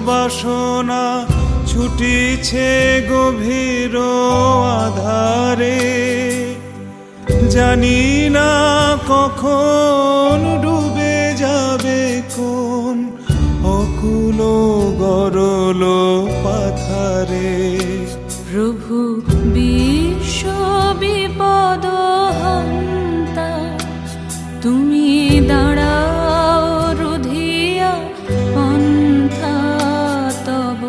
বাসনা ছুটিছে গভীর আধারে, জানি না কখন ডুবে যাবে কোন অকুল গরল পাথারে। প্রভু বিশ্ব বিপদ হন্তা, তুমি দাঁড়াও রুধিয়া পন্থা, তব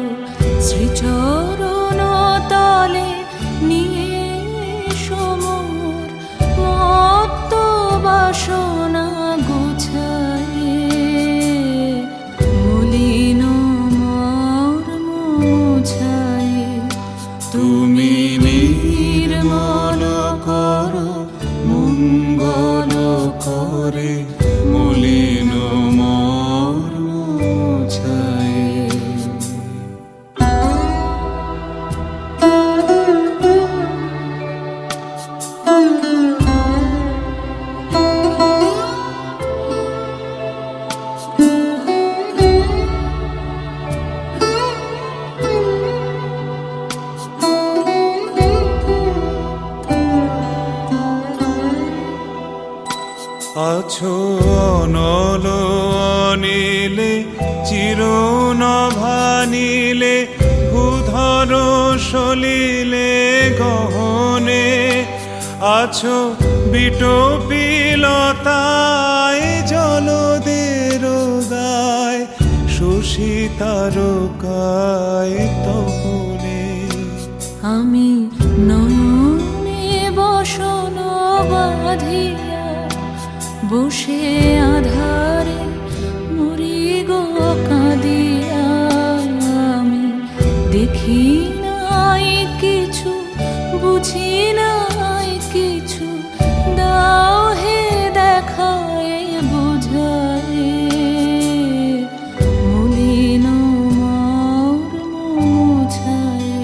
শ্রীচরণ তলে নিয়ে সমর মত্ত বাসনা গুছায়ে, মলিন মর্ম মুছায়ে। তুমি নির্মল করো মঙ্গল করে, মলিন মর্ম মুছায়ে। আছো অনল অনিলে চিরনভানিলে, ভূধর সলিলে গহনে, আছো বিটপিলতায় জলদের গায়, শশী তারকায় তপনে। আমি নয়নে বসন বাঁধিয়া বসে আধারে মরি গো কাঁদিয়া, আমি দেখি নাই কিছু, বুঝি নাই কিছু, দাও হে দেখায় বুঝায়ে, মলিন মর্ম মুছায়ে।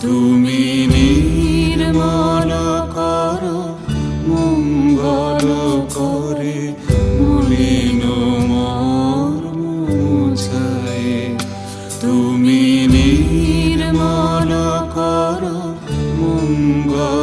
তুমি নির্মল করো মঙ্গল করে, মলিন মর্ম মুছায়ে। তুমি নির্মল করো মঙ্গল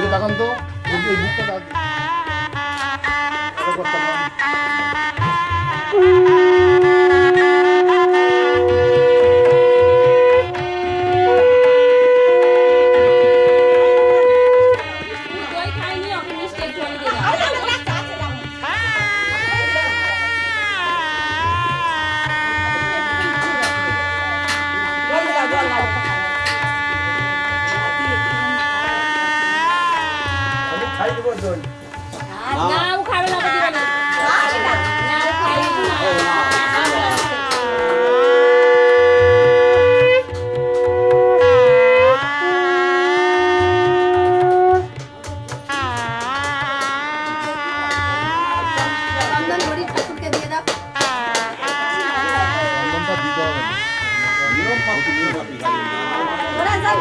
এদিকে তাকান তো, এই বুকটা করতে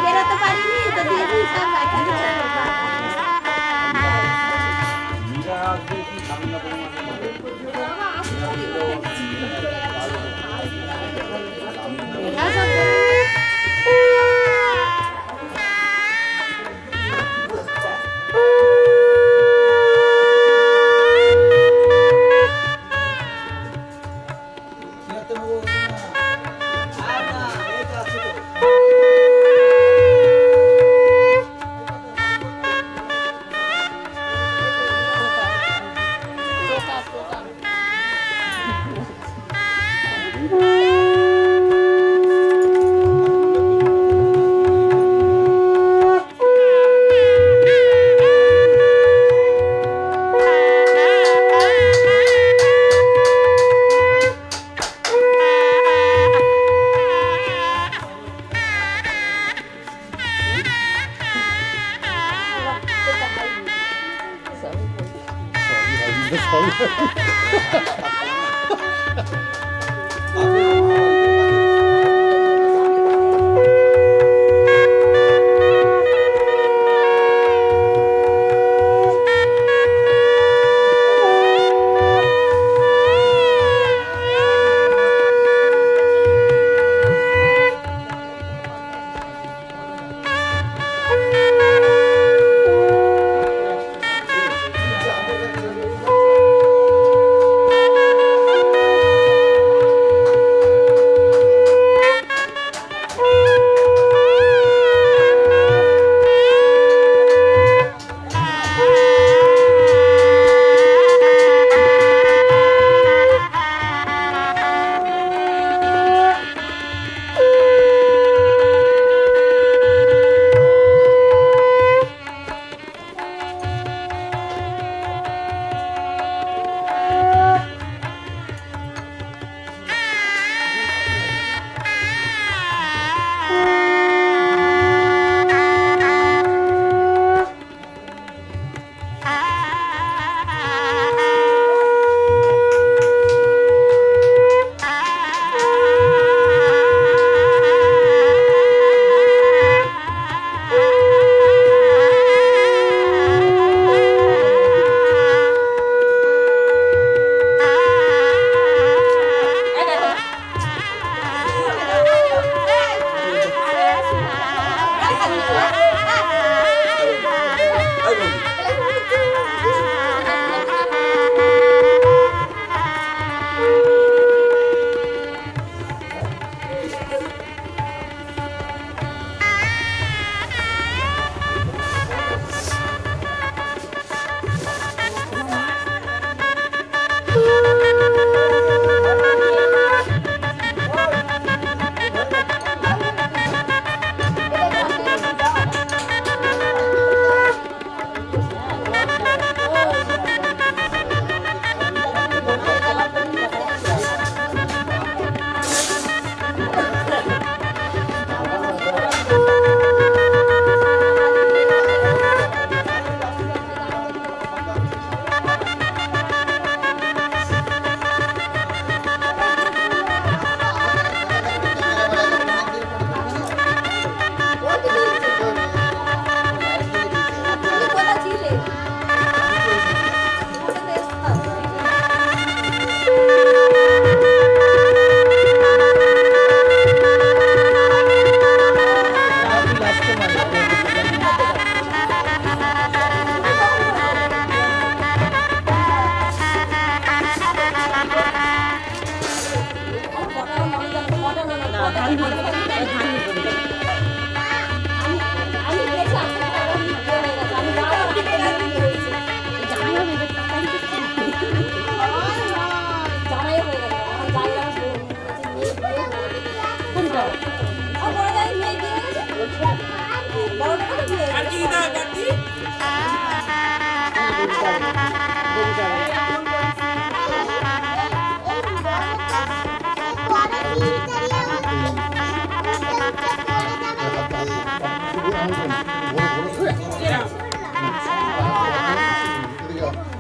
বেরোতে পারিনি তো দিয়ে দিই সব গাড়ি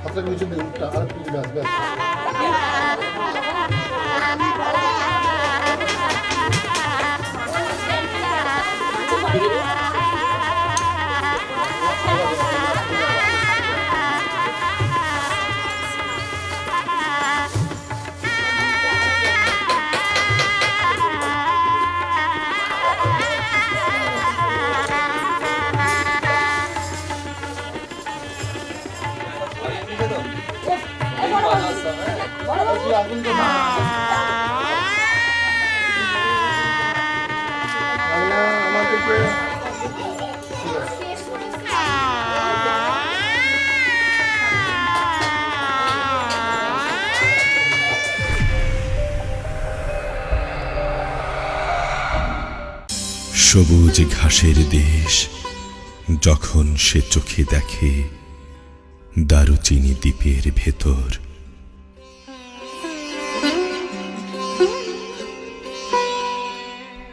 হাতটা নিচে দিয়ে উঠটা আর একটু ব্যাস ব্যাস সবুজ ঘাসের দেশ যখন সে চোখে দেখে দারুচিনি দ্বীপের ভেতর,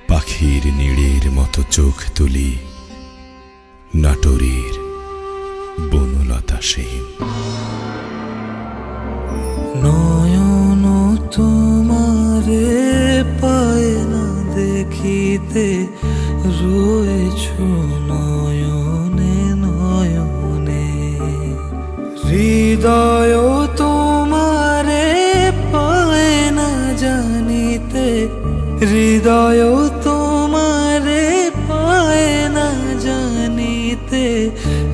পাখির নীড়ের মতো চোখ তুলি নাটোরের বনলতা সেন। নয়ন তোমারে পায় না দেখিতে, রয়েছ নয়নে নয়নে। হৃদয় তোমারে পায় না জানিতে, হৃদয় তোমারে পায় না জানিতে।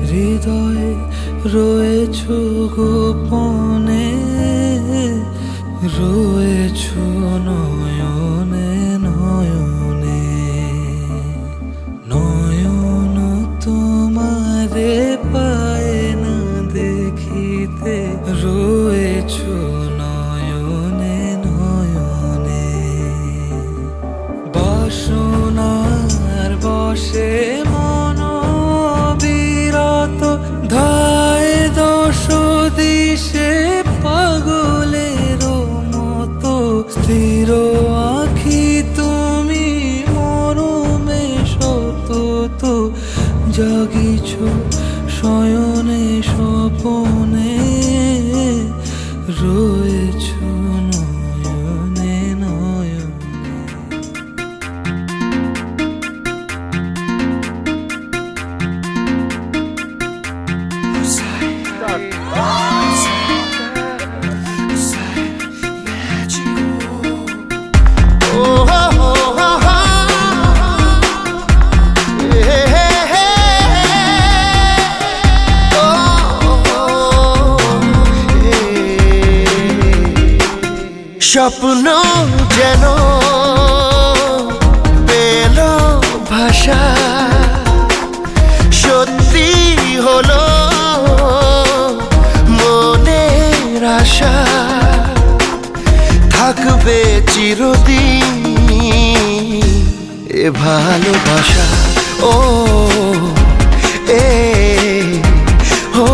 হৃদয়ে রয়েছ গোপনে, রয়েছ নয়নে নয়নে। নয়ন তোমারে পায় না দেখিতে, রয়েছ নয়নে নয়নে। বাসনার বসে মন বিরত, ধায় দশ দিশে পাগলের মতো। স্থির আখি তুমি মরমে সতত, জাগিছ শয়নে স্বপনে, রয়েছ নয়নে নয়নে। স্বপ্ন যেন পেল ভাষা, সত্যি হলো মনের আশা। থাকবে চিরদিন এ ভালোবাসা। ও এ ও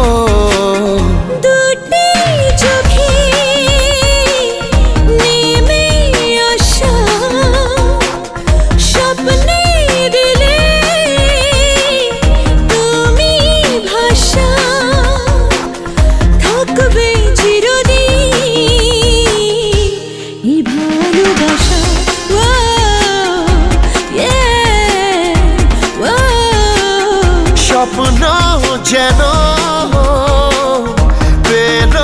স্বপ্ন যেন পেল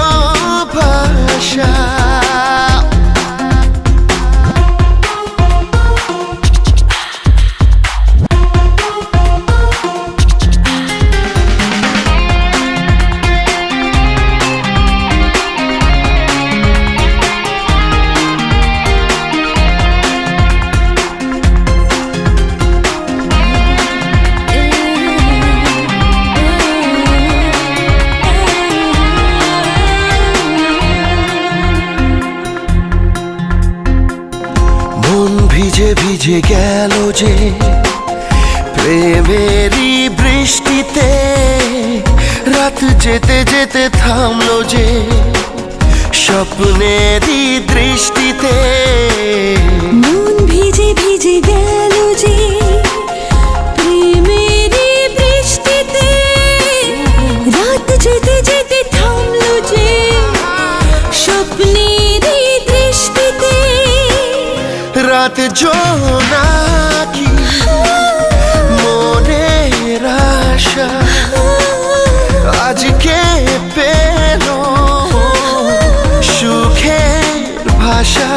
ভাষা। ভিজে ভিজে গেল যে প্রেমেরই বৃষ্টিতে, রাত রাত যেতে যেতে থামলো যে স্বপ্নেরই দৃষ্টিতে মন ভিজে ভিজে গেল যে প্রেমেরই বৃষ্টিতে রাত যেতে যেতে থামলো যে স্বপ্নেরই দৃষ্টিতে রাত জোনাকি মনের আশা আজকে পেল সুখের ভাষা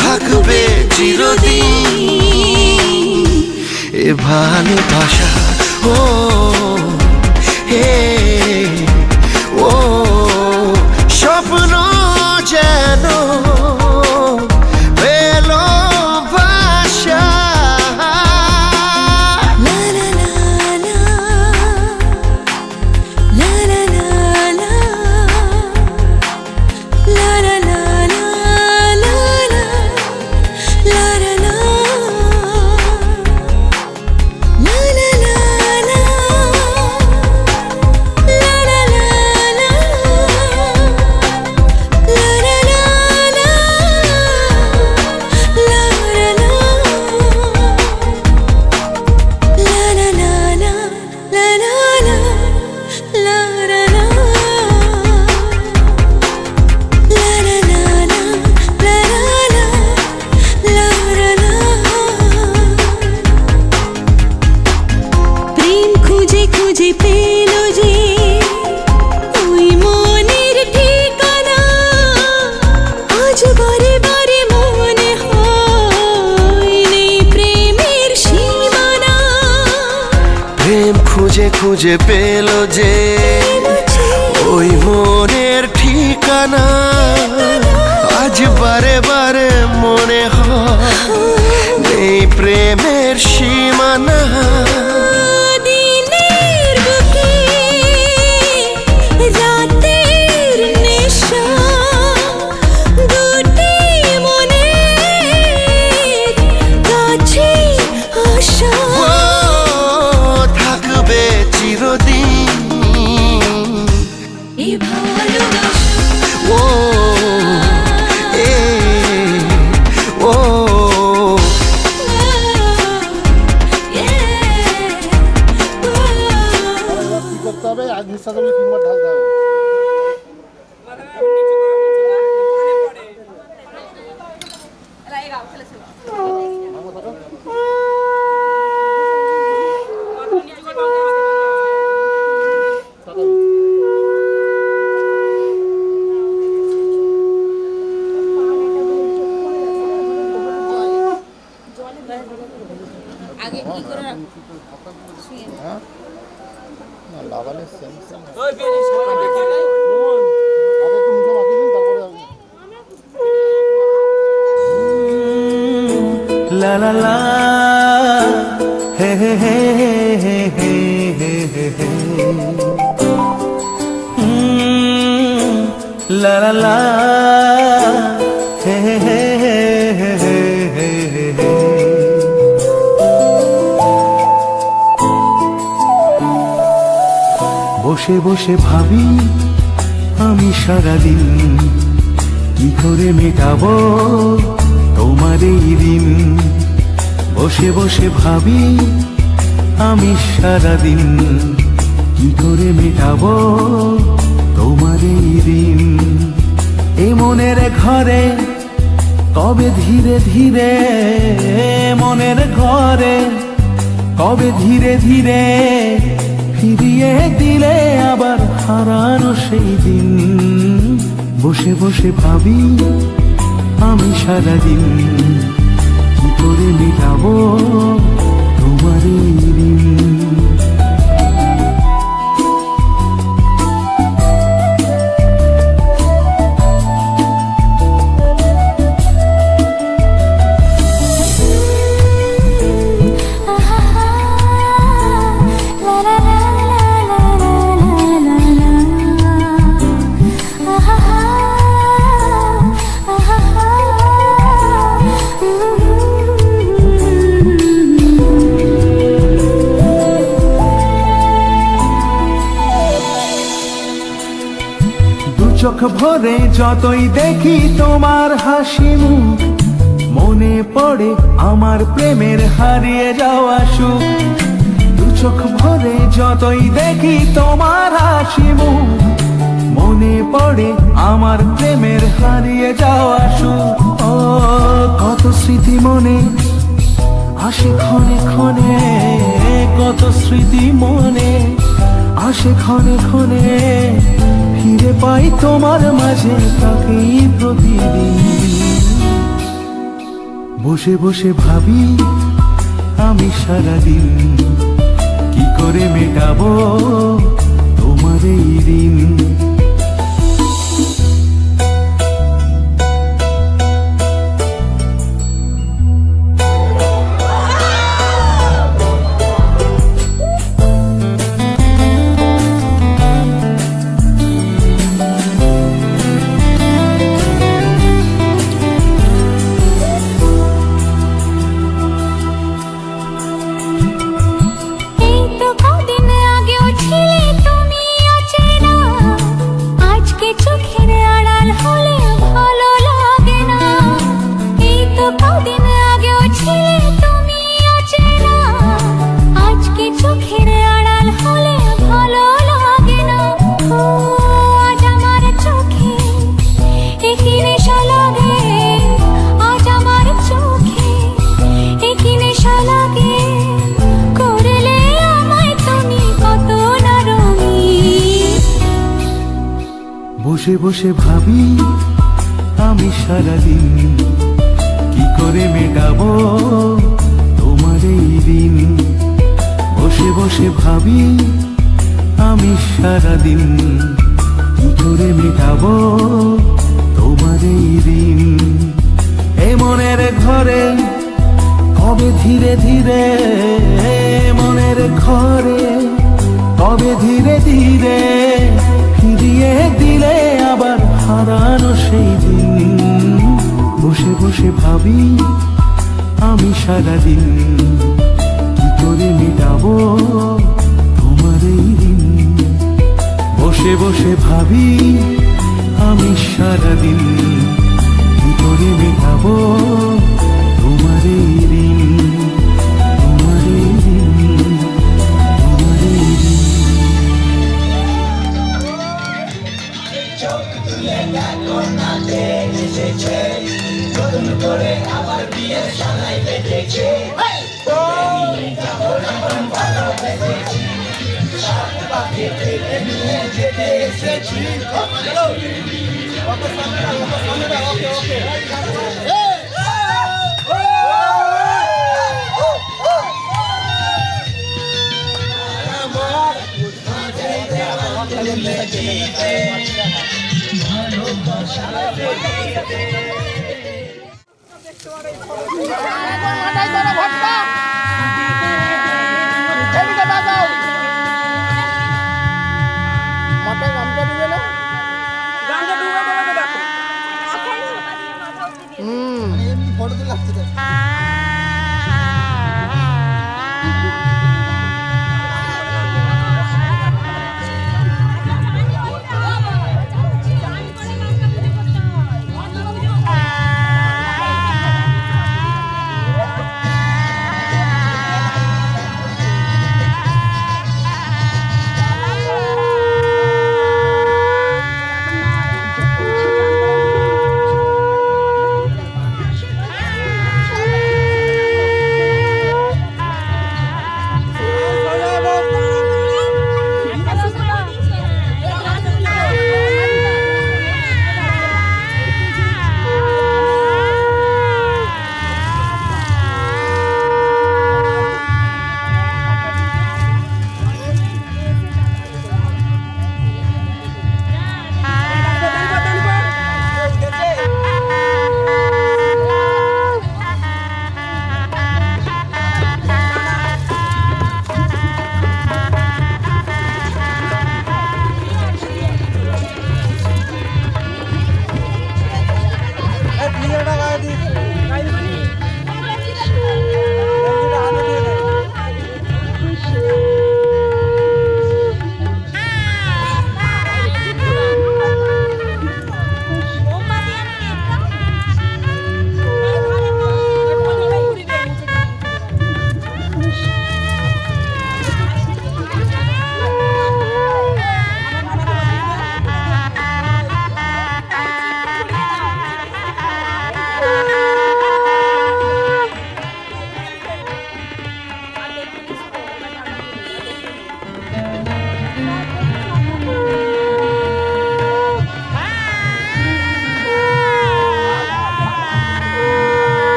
থাকবে চিরদিন এ ভালোবাসা ও হে ও স্বপ্ন যেন পেল ভাষা লা লা লা লা লা লা লা লা লা লা লা লা লা লা লা লা প্রেম খুঁজে খুঁজে পেল যে ওই মনের ঠিকানা আজ বারে বারে মনে হয় নেই প্রেমের সীমানা প্রেম খুঁজে খুঁজে পেল যে ওই মনের ঠিকানা আজ বারে বারে মনে হয় নেই প্রেমের সীমানা দিনের বুকে রাতের নেশা দুটি মনের কাছে আসা ও থাকবে চিরদিন এই ভালোবাসা ও এ ও কি করতে হবে আজ নিঃশ্বাস করে 3 বার ঢালতে হবে না লাগালে সেম সেম আগে একটু মুখে মাখিয়ে দিন তারপরে La la la, hey hey hey hey hey hey hey hey. La la la, hey hey hey hey hey hey hey. বসে বসে ভাবি আমি সারাদিন কি করে মেটাবো তোমার এই দিন বসে বসে ভাবি আমি সারাদিন কি করে মেটাবো তোমার এই দিন এই মনের ঘরে কবে ধীরে ধীরে মনের ঘরে কবে ধীরে ধীরে ফিরিয়ে দিলে আবার হারানো সেই দিন বসে বসে ভাবি আমি সারাদিন কি করে মেটাবো তোমার এই দিন চোখ ভরে যতই দেখি তোমার হাসি মুখ, মনে পড়ে আমার প্রেমের হারিয়ে যাওয়া সুখ। দু চোখ ভরে যতই দেখি তোমার হাসি মুখ, মনে পড়ে আমার প্রেমের হারিয়ে যাওয়া সুখ। ও কত স্মৃতি মনে আসে ক্ষণে ক্ষণে, কত স্মৃতি মনে আসে ক্ষণে ক্ষণে, ফিরে পাই তোমার মাঝে তাকেই প্রতিদিন। বসে বসে ভাবি আমি সারাদিন, কি করে মেটাবো তোমার এই ঋণ। বসে বসে ভাবি আমি সারাদিন, কি করে মেটাবো তোমার এই ঋণ। বসে বসে ভাবি আমি সারাদিন, কি করে মেটাবো তোমার এই ঋণ। এ মনের ঘরে কবে ধীরে ধীরে, মনের ঘরে কবে ধীরে ধীরে ফিরিয়ে দিলে আবার হারানো সেই দিন। বসে বসে ভাবি আমি সারাদিন, কি করে মেটাবো তোমার এই ঋণ। বসে বসে ভাবি আমি সারাদিন, কি করে মেটাবো তোমার এই ঋণ, তোমার এই ঋণ, তোমার এই ঋণ। ফটো তো লাগছে।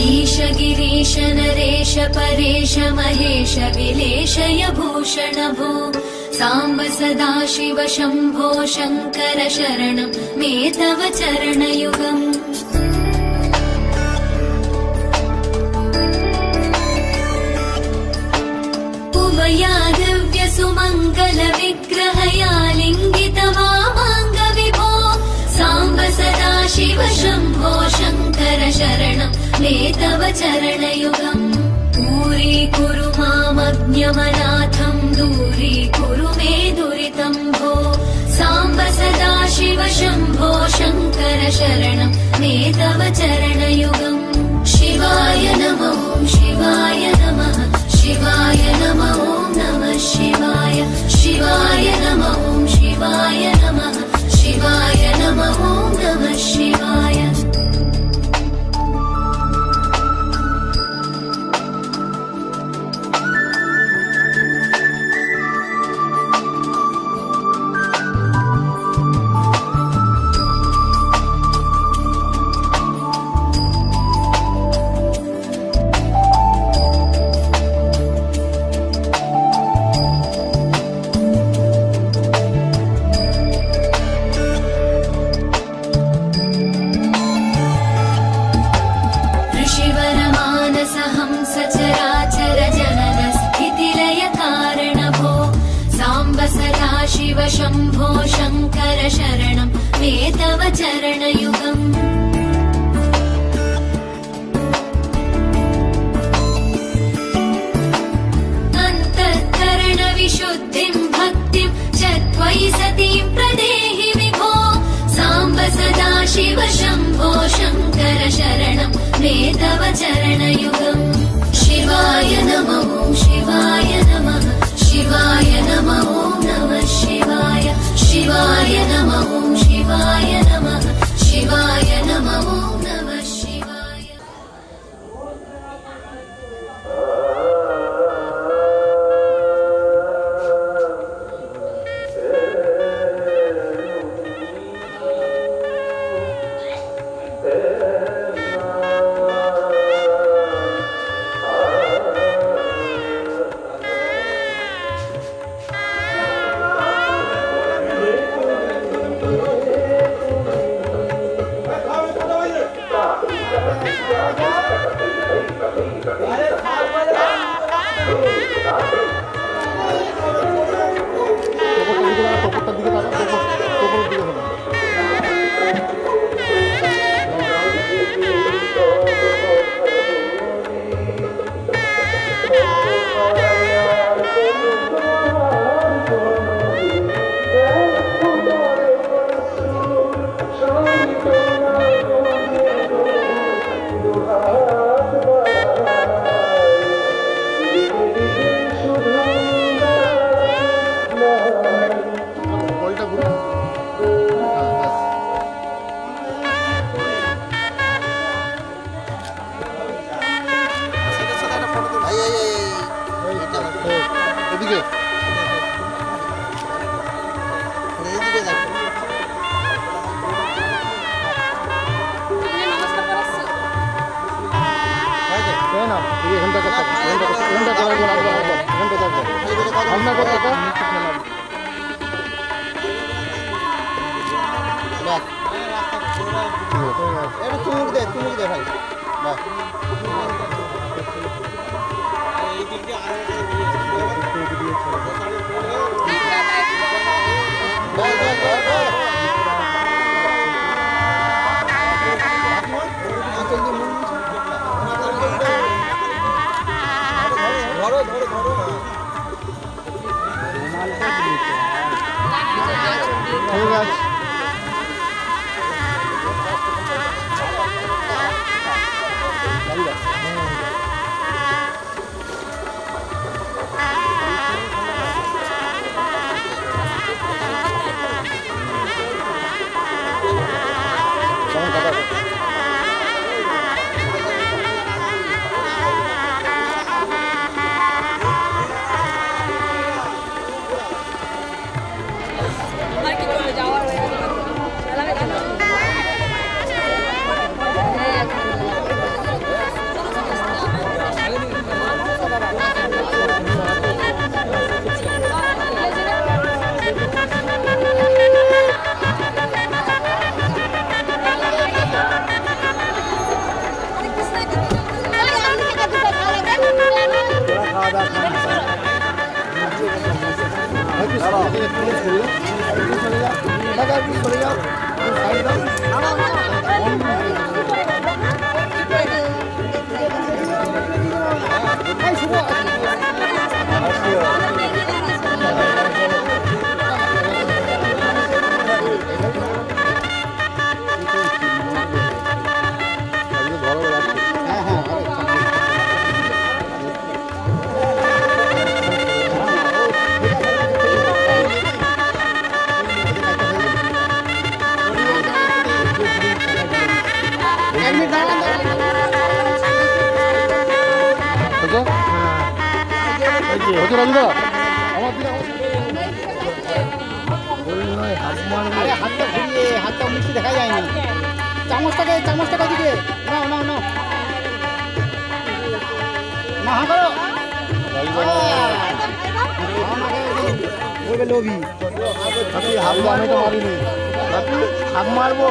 ईश गिरीश नरेश परेश महेश विलेशय भूषण भो साम्ब सदा शिव शम्भो शङ्कर शरणं मे तव चरणयुगम् उमया दिव्य सुमङ्गल विग्रहया लिङ्गित वामाङ्ग विभो साम्ब सदा शिव शम्भो शङ्कर शरणं मे तव चरणयुगम् दूरीकुरु मामज्ञमनाथं दूरीकुरु मे दुरितं भो साम्ब सदा शिव शम्भो शङ्कर शरणं मे तव चरणयुगम् शिवाय नमः शिवाय नमः शिवाय नमः नमः शिवाय शिवाय नमः शिवाय नमः शिवाय नमः नमः शिवाय शिव शम्भो शङ्कर शरणं मे तव चरणयुगम् अन्तःकरणविशुद्धिं भक्तिं च त्वयि सतीं प्रदेहि विभो साम्ब सदा शिव शम्भो शङ्कर शरणं मे तव चरणयुगम् शिवाय नमः शिवाय नमः शिवाय नमः नमः शिवाय शिवाय नमः शिवाय नमः शिवाय नमः नमः शिवाय ধরো ধরো গাছ রাজুদা আমার দিকে আরে হাতটা ঘুরিয়ে হাতটা মুখে দেখা যায়নি চামচটাকে দিকে নাও নাও নাও না হা করো বলবে লোভি আপনি হাত আমি তো মারিনি আপনি হাত মারবো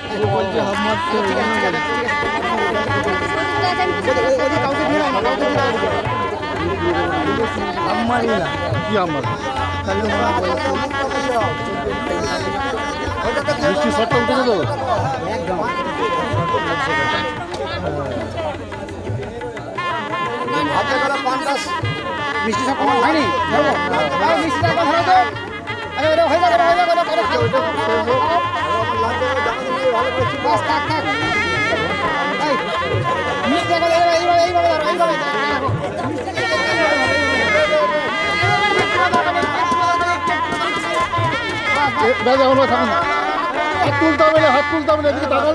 পুরো বলছে হাত মারতে মিষ্টি শটটা উঠে দেবো হাতে করে 50 মিষ্টি সব কমান হয়নি মিষ্টিটা এখন হয়ে যাও আরে ওটা হয়ে যাবে বাস থাক মিষ্টি এইভাবে দাদা হলো থাকুন হাত তুলতে হবে না এদিকে তাকান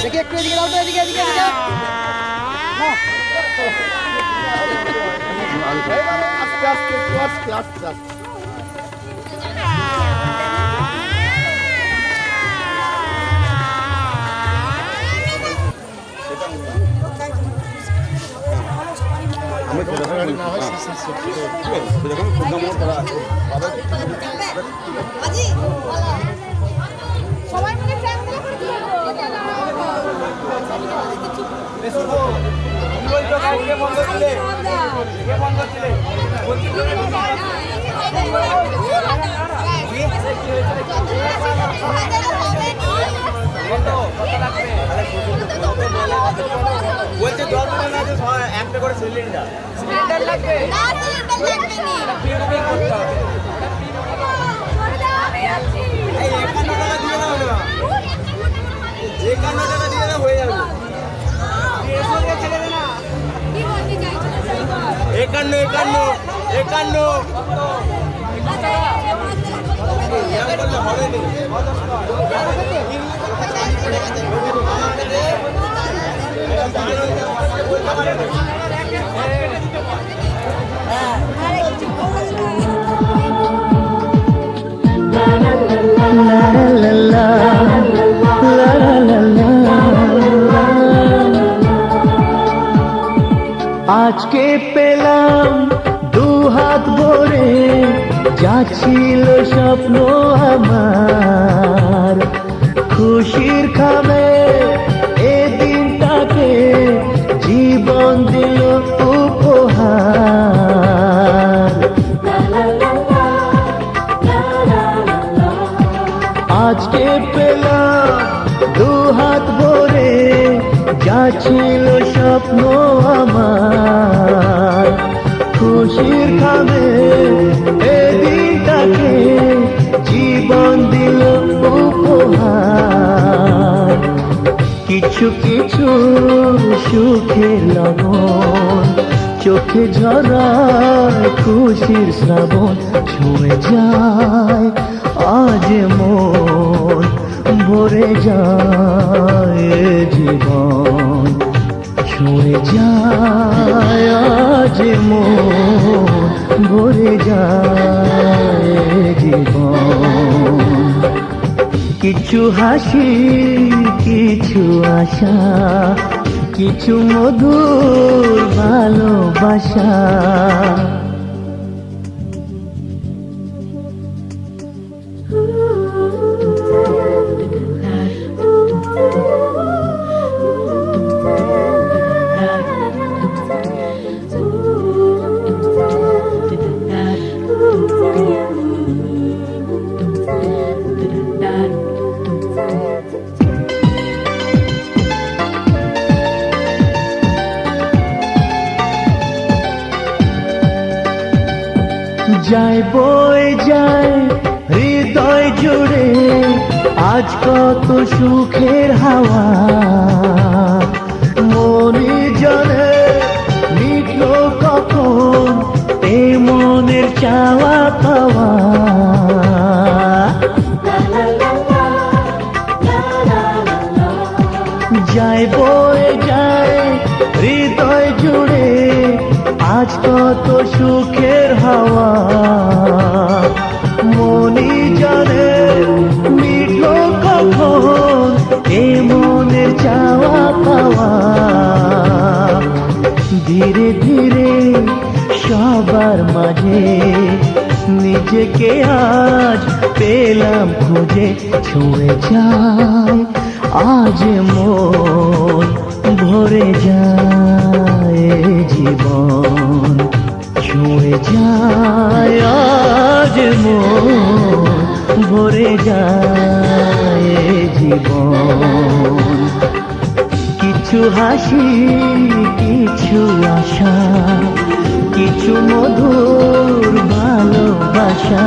দেখি একটু এদিকে দাও তো এদিকে আস্তে সবাই মিলে বলছে জল না একটা করে সিলিন্ডার লাগবে না সিলিন্ডার লাগবে না একান্ন হবে আজকে পেলাম দু হাত ভরে যা ছিল স্বপ্ন আমার খুশির খাবে এ দিনটাকে জীবন দিল উপহার আজকে পেলাম দু হাত ভরে যা ছিল স্বপ্ন আমার খুশির খাবে এই দিনটাকে জীবন দিল উপহার। কিছু কিছু সুখের লবণ চোখে ঝরায় খুশির শ্রাবণ, ছুঁয়ে যায় আজ মন, ভরে যায় জীবন, ছুঁয়ে যায় আজ মন, ভরে যায় জীবন। কিছু হাসি কিছু আশা, কিছু মধুর ভালোবাসা। যায় বই যায় হৃদয় জুড়ে আজ কত সুখের হাওয়া, মনে জানে মিটলো কখন এই মনের চাওয়া পাওয়া। যায় বই যায় হৃদয় জুড়ে আজ কত সুখের হাওয়া, মনি জানে মিটলো কখন এ মনের চাওয়া পাওয়া। ধীরে ধীরে সবার মাঝে নিজেকে আজ পেলাম খুঁজে, ছুঁয়ে যায় আজ মন, ভরে যায় জীবন, ছুঁয়ে যায় আজ মন, ভরে যায় জীবন। কিছু হাসি কিছু আশা, কিছু মধুর ভালোবাসা।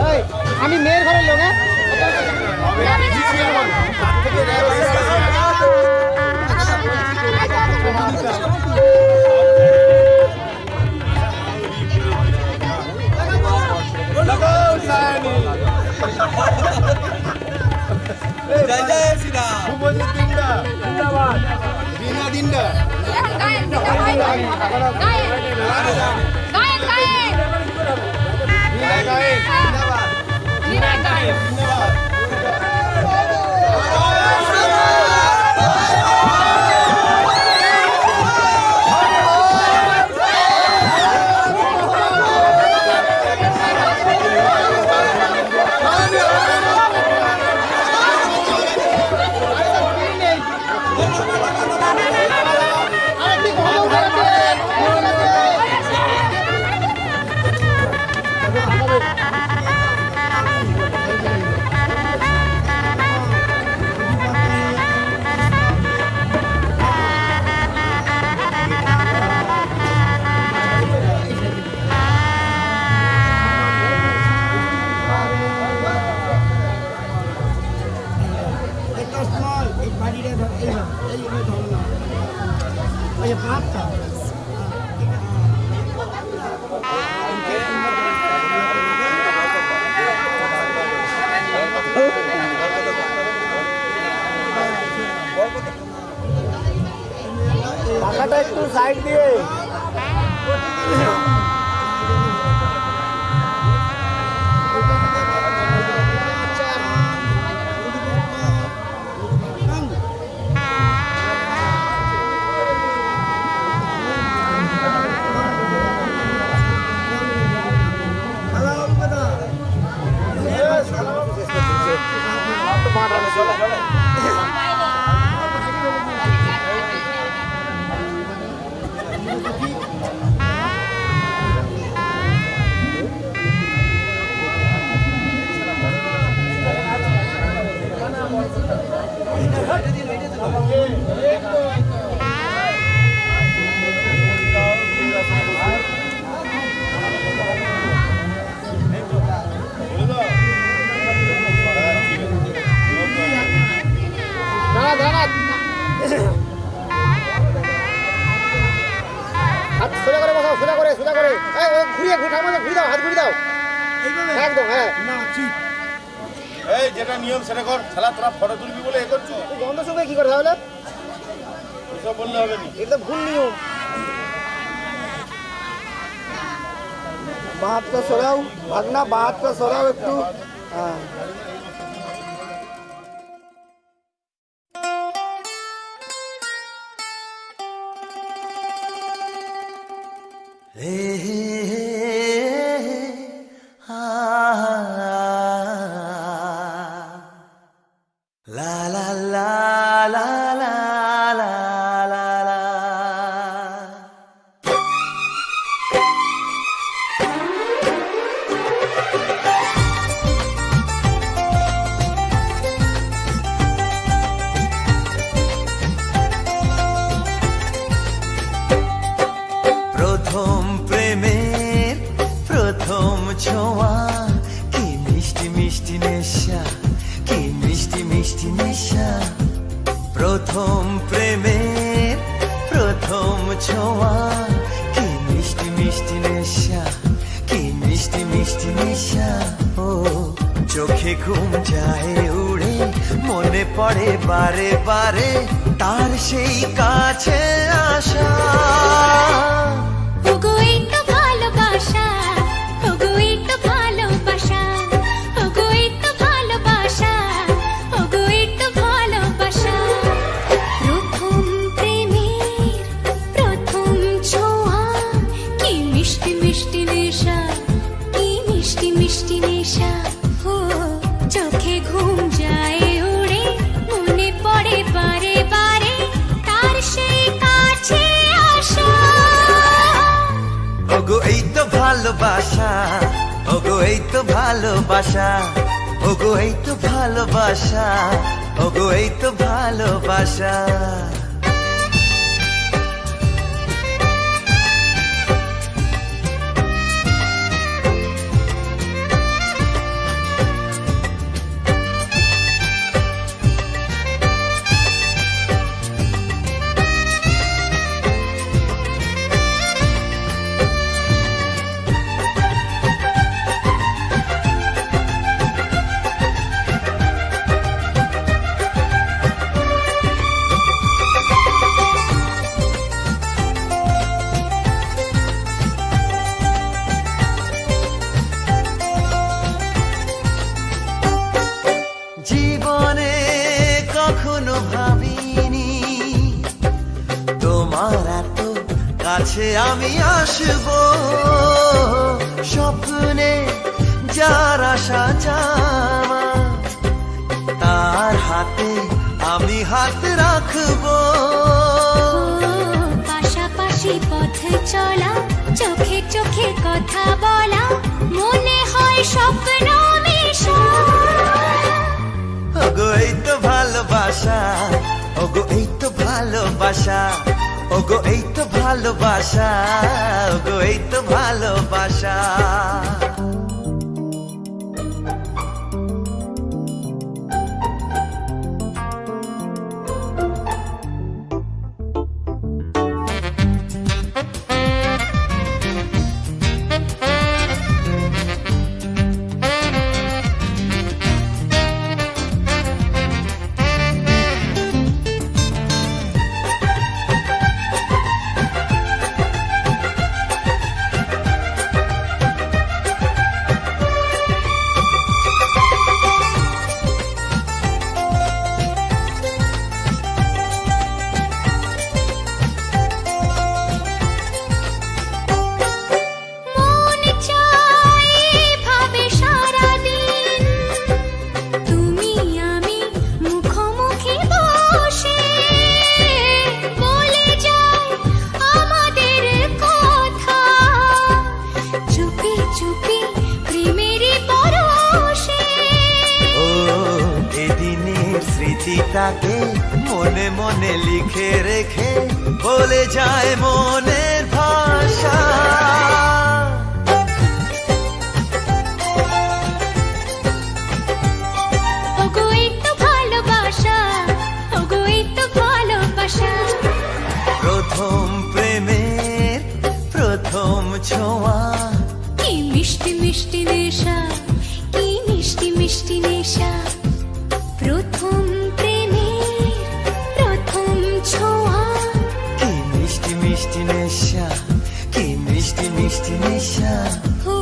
এই, আমি মেয়ের ঘরের লোক হ্যাঁ জয় জয় শ্রীরাম শুভজিৎ দিনদা জিন্দাবাদ বিনা দিনদা বিনা গায়েন জিন্দাবাদ পাখাটা একটু সাইড দিয়ে হাত সোজা করে বসাও, সোজা করে এই ও ঘুরিয়ে ঘুরিয়ে দাও, হাত ঘুরিয়ে দাও একদম। হ্যাঁ এই যেটা নিয়ম সেটা কর। শালা তোরা ফটো তুলবি বলে এ করছিস, তুই গন্ধ শুকে কি করে তাহলে? এসব বললে হবে না। এটা ভুল নিয়ম। বাহাতটা সরাও ভাগনা, বাহাতটা সরাও একটু। হ্যাঁ La la la la la la la la. প্রথম প্রেমের প্রথম ছোঁয়া, কি মিষ্টি মিষ্টি নেশা, কি মিষ্টি মিষ্টি নেশা। প্রথম প্রেমের প্রথম ছোঁয়া, কি মিষ্টি মিষ্টি নেশা, কি মিষ্টি মিষ্টি নেশা। ও চোখে ঘুম যায় উড়ে, মনে পড়ে বারে বারে তার সেই কাছে আসা। ওগো এই তো ভালোবাসা, ওগো এই তো ভালোবাসা, ওগো এই তো ভালোবাসা, ওগো এই তো ভালোবাসা। প্রথম প্রেমের প্রথম ছোঁয়া, কি মিষ্টি মিষ্টি নেশা, কি মিষ্টি মিষ্টি নেশা। ও চোখে ঘুম যায় উড়ে, মনে পড়ে বারে বারে তার সেই কাছে আসা। ওগো এই তো ভালোবাসা, ওগো এই তো ভালোবাসা, ওগো এই তো ভালোবাসা, ওগো এই তো ভালোবাসা। জীবনে কখনো ভাবিনি তোমার এত কাছে আমি আসবো, স্বপ্নে যার আশা জামা তার হাতে আমি হাত রাখবো। পাশাপাশি পথ চলা, চোখে চোখে কথা বলা, মনে হয় স্বপ্ন মেশা। ওগো এই তো ভালোবাসা, ওগো এই তো ভালোবাসা, ওগো এই তো ভালোবাসা, ওগো এই তো ভালোবাসা। স্মৃতিটাকে মনে মনে লিখে রেখে বলে যায় মনের ভাষা। ওগো এই তো ভালোবাসা, ওগো এই তো ভালোবাসা। প্রথম প্রেমের প্রথম ছোঁয়া, কি মিষ্টি মিষ্টি নেশা, কি মিষ্টি মিষ্টি নেশা। প্রথম প্রেমের প্রথম ছোঁয়া, কি মিষ্টি মিষ্টি নেশা, কি মিষ্টি মিষ্টি নেশা। ও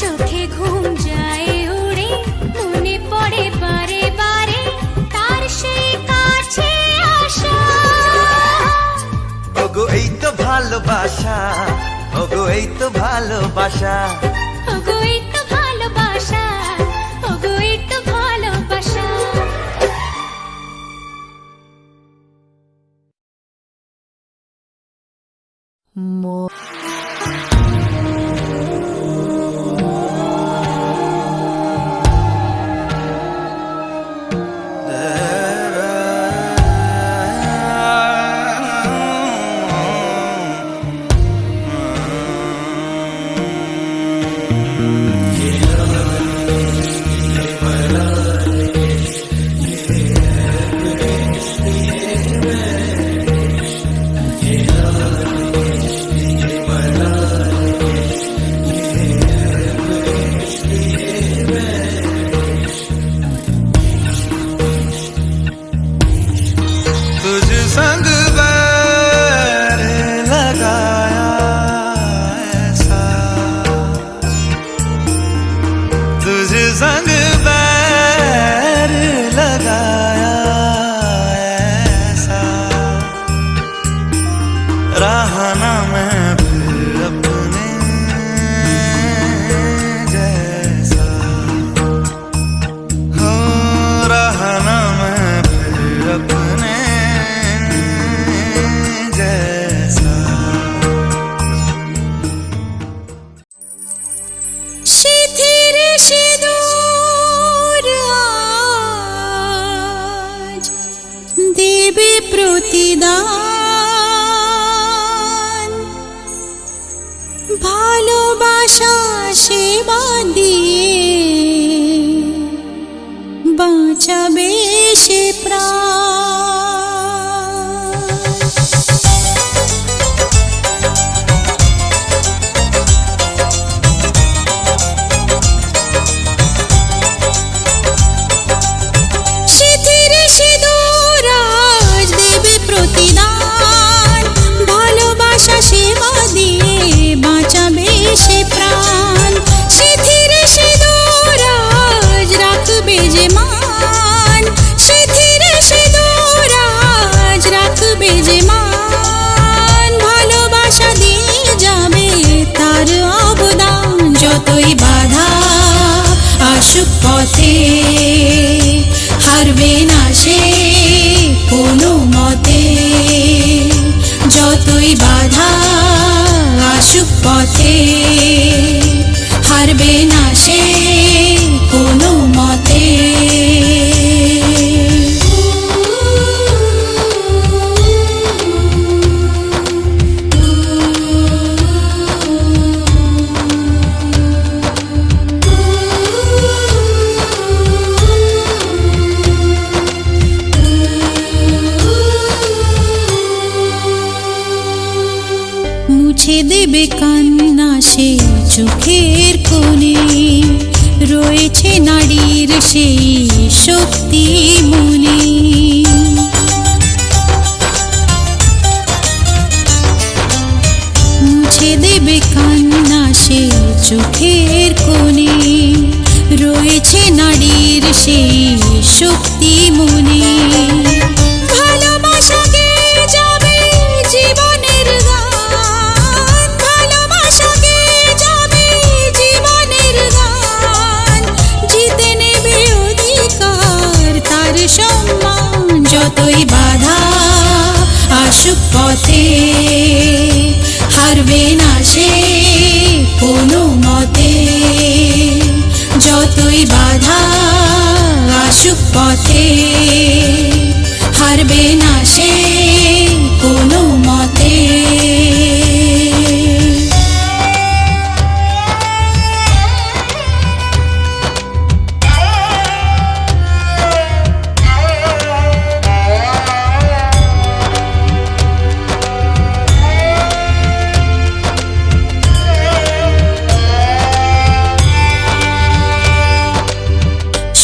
চোখে ঘুম যায় উড়ে, মনে পড়ে বারে বারে তার সেই কাছে আসা। ওগো এই তো ভালোবাসা, ওগো এই তো ভালোবাসা, ওগো এই তো ভালোবাসা, ওগো এই তো ভালোবাসা। সিঁথির সিঁদুর প্রতিদান ভালোবাসা সেবা দিয়ে বাঁচাবে সে প্রাণ। সিঁথির সিঁদুর আজ দেবে প্রতিদান ভালোবাসা সেবা দিয়ে বাঁচাবে সে প্রাণ। সিঁথির সিঁদুর আজ রাখবে যে মান, সিঁথির সিঁদুর আজ রাখবে যে মান ভালোবাসা দিয়ে যাবে তার অবদান। যতই বাধা আসুক পথে হারবে না সে কোনো মতে, যতই বাধা আসুক পথে হারবে না সে কোনো মতে। মুছে দেবে কান্না সে চোখের কোণে, রয়েছে নারীর সেই শক্তি মনে। মুছে দেবে কান্না সে চোখের কোণে, রয়েছে নারীর সেই শক্তি মনে। ভালোবাসাকে যাবে জীবনের গান, ভালোবাসাকে যাবে জীবনের গান, জিতে নেবে অধিকার তার সম্মান। যতই বাধা আসুক পথে হারবে না সে কোনো মতে, যতই বাধা আসুক পথে হারবে না সে কোনো মতে।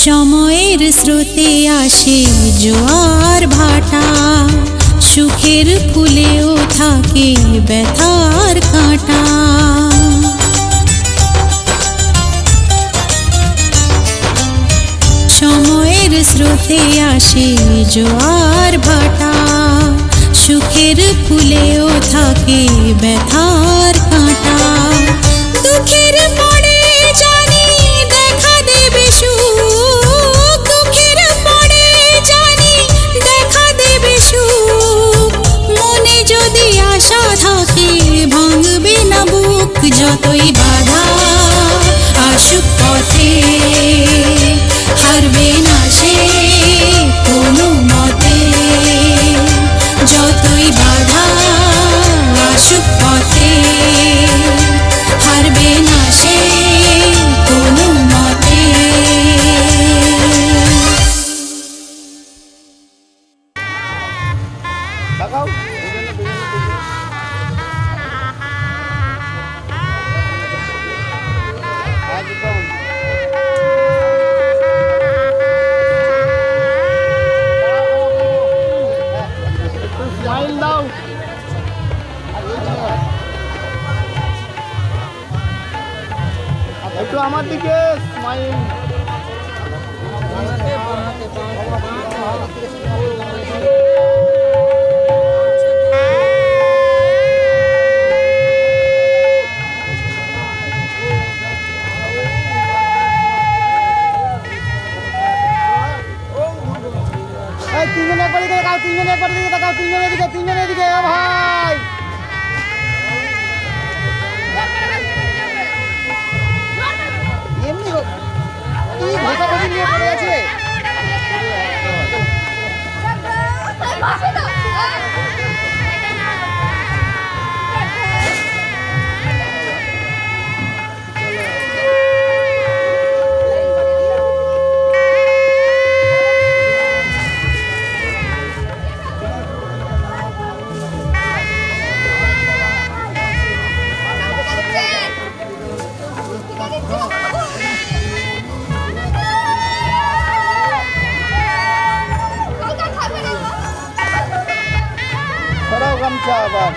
সময়ের স্রোতে আসে জোয়ার ভাটা, সুখের ফুলেও থাকে ব্যথার কাঁটা। সময়ের স্রোতে আসে জোয়ার ভাটা, সুখের ফুলেও থাকে ব্যথার কাঁটা। দুঃখের পরে জানি দেখা দেবে সুখ, দুঃখের পরে জানি দেখা দেবে সুখ, মনে যদি আশা থাকে ভাঙবে না বুক। যতই বাধা আসুক পথে হারবে না সে কোনো মতে, যতই বাধা আসুক পথে হারবে না সে কোনো মতে। তাকাও একদম স্মাইল দাও। একটু আমার দিকে স্মাইল। তিনজন একবার দিকে তাকাও, তিনজন একবার দিকে তাকাও, তিনজনের দিকে, তিনজনের দিকে। ও ভাই এমনি গামছা আবার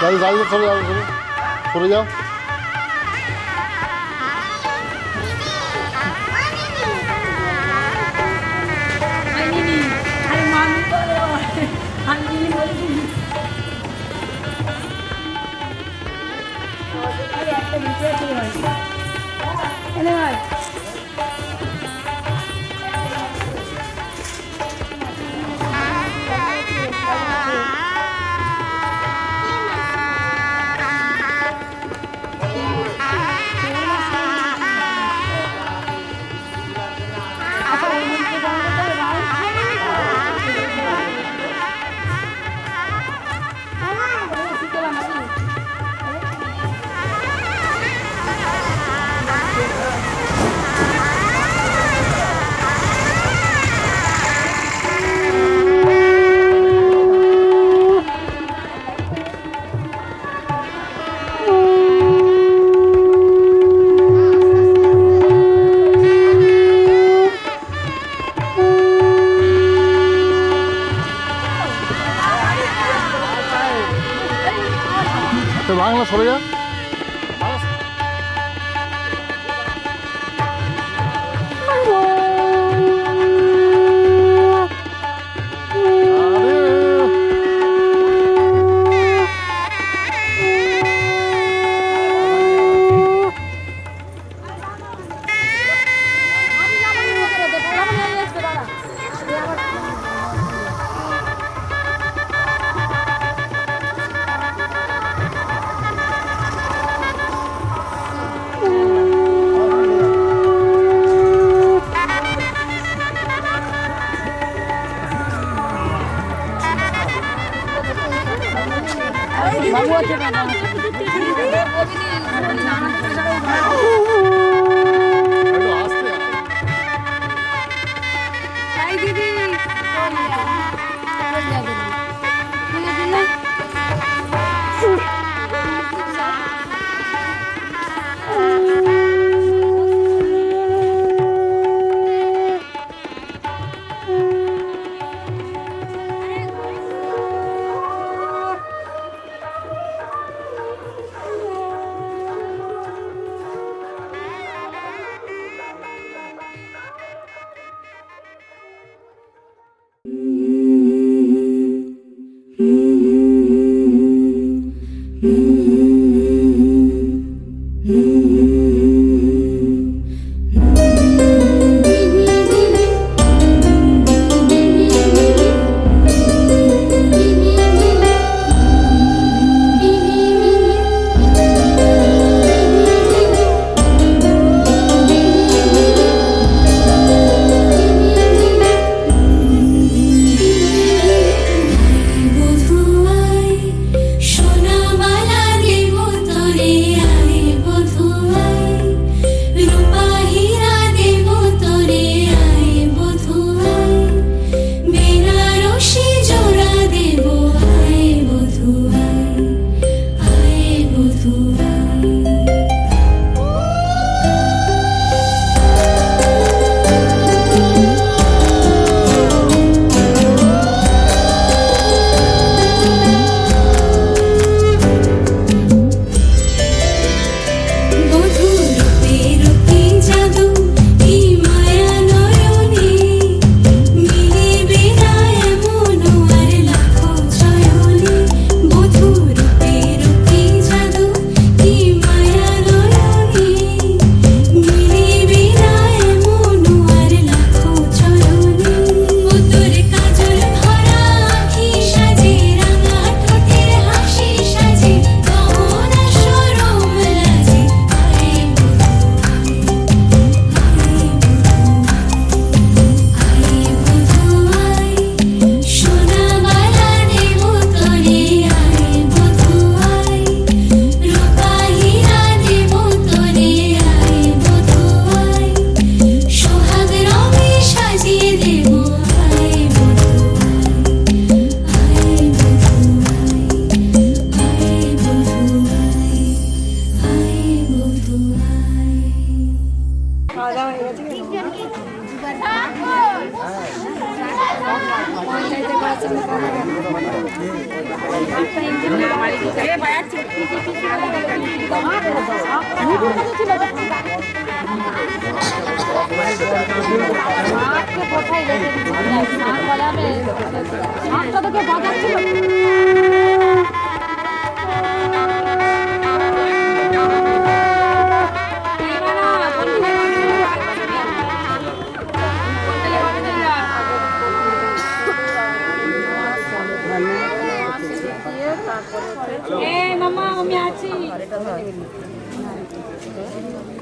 গাড়ি গাড়িতে চলে যাও সরে যাও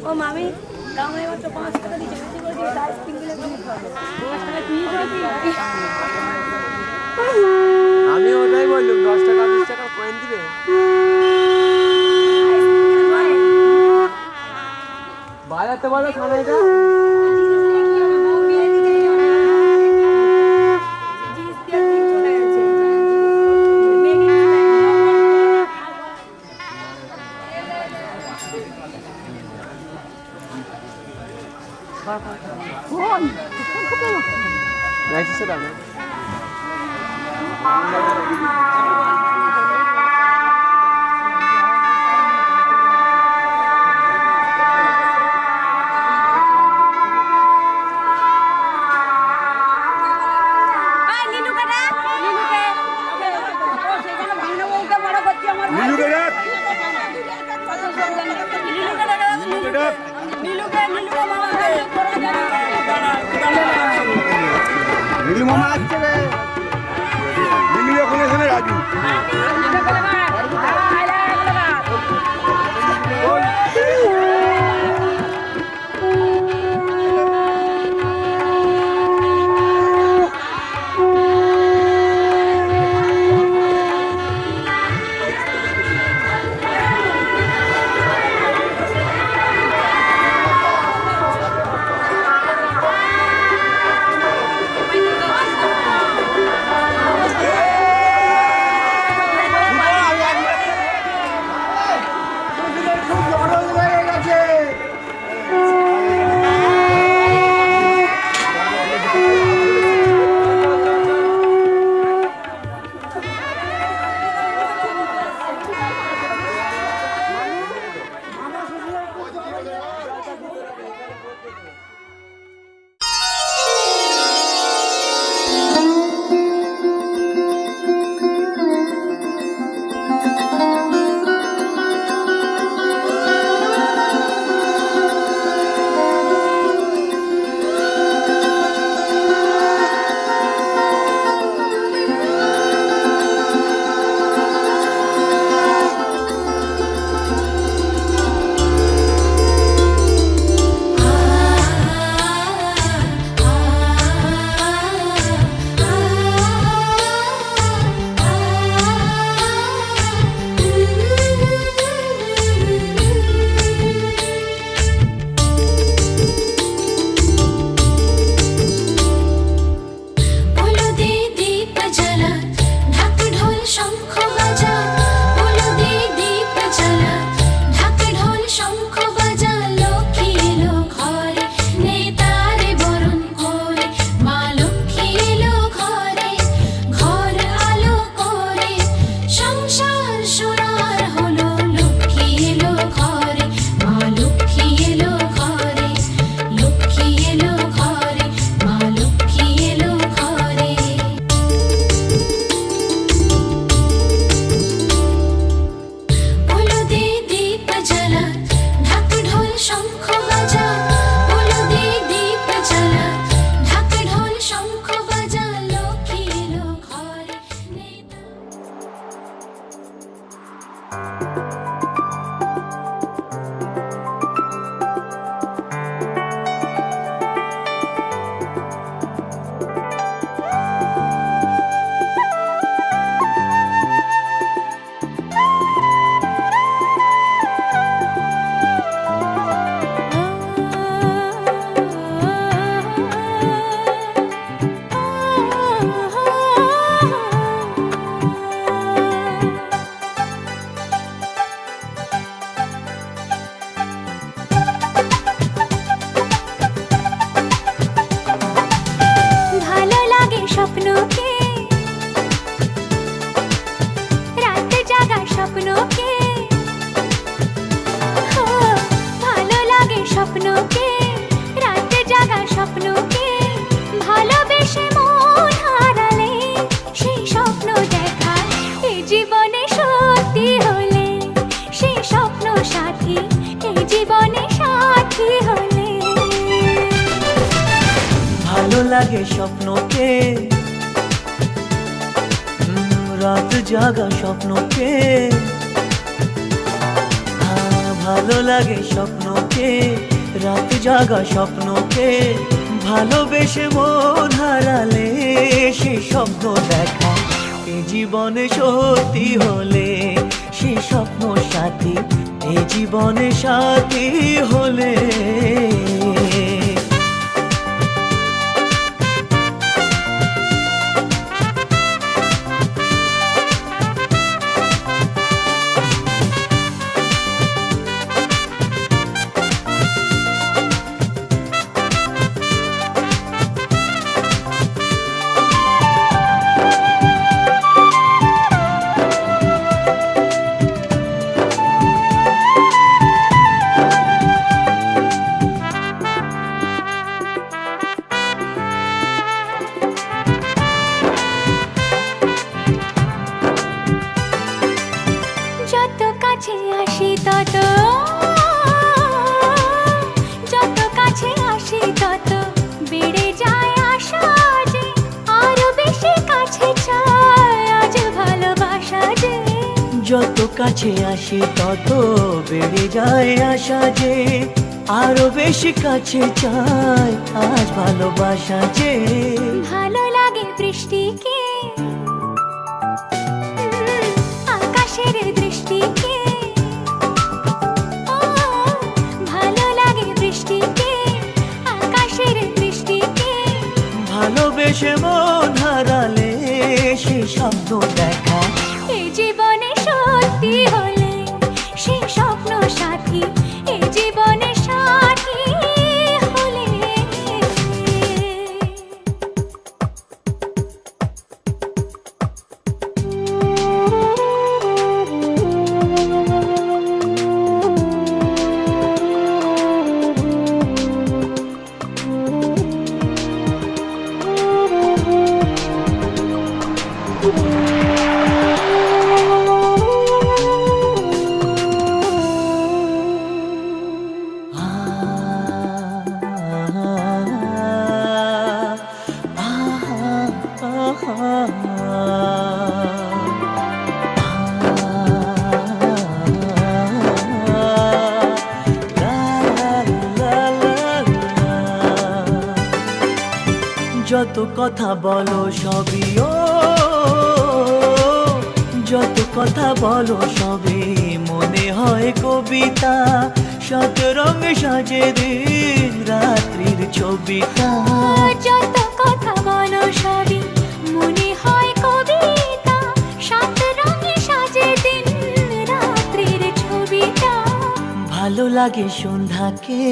ও মামি গাঁয়ে মাত্র 5 টাকা দিয়েছে বেশি করে দিয়ে আইসক্রিম গুলো আমি ওটাই বললাম 10 টাকা 20 টাকা কয়েন দিবে বাজাতে বলো খানাটা Nice to meet you. Nilu মামা আসছে রে নীলু এখন এখানে রাজু স্বপ্নকে, রাত জাগা স্বপ্নকে, ভালোবেসে মন হারালে সেই স্বপ্ন দেখা এই জীবনে সত্যি হলে, সেই স্বপ্ন সাথী এই জীবনে সাথী হলে। ভালো লাগে স্বপ্নকে, রাত জাগা স্বপ্নকে, ভালো লাগে স্বপ্নকে, রাত জাগা স্বপ্নকে, ভালোবেসে মন হারালে সেই স্বপ্ন দেখা এই জীবনে সত্যি হলে, সেই স্বপ্ন সাথী এই জীবনে সাথী হলে। যত কাছে আসি তত, যত কাছে আসি তত বেড়ে যায় আশা যে আরো বেশি কাছে চাই আজ ভালোবাসা যে। যত কাছে আসি তত বেড়ে যায় আশা যে আরো বেশি কাছে চাই আজ ভালোবাসা যে। ভালো লাগে বৃষ্টিকে, আকাশের দৃষ্টিকে, ও ভালো লাগে বৃষ্টিকে, আকাশের দৃষ্টিকে, ভালোবেসে মন হারালে সেই স্বপ্ন দেখা এই জীবনে সত্যি হলে, সেই স্বপ্ন সাথী এই জীবনে সাথী হলে। যত কথা বলো সবই ও, যত কথা বলো সবই মনে হয় কবিতা, শত রঙে সাজে দিন রাত্রির ছবিটা। যত কথা বলো সবই মনে হয় কবিতা, সাত রঙে সাজে দিন রাত্রির ছবিটা। ভালো লাগে সন্ধ্যাকে,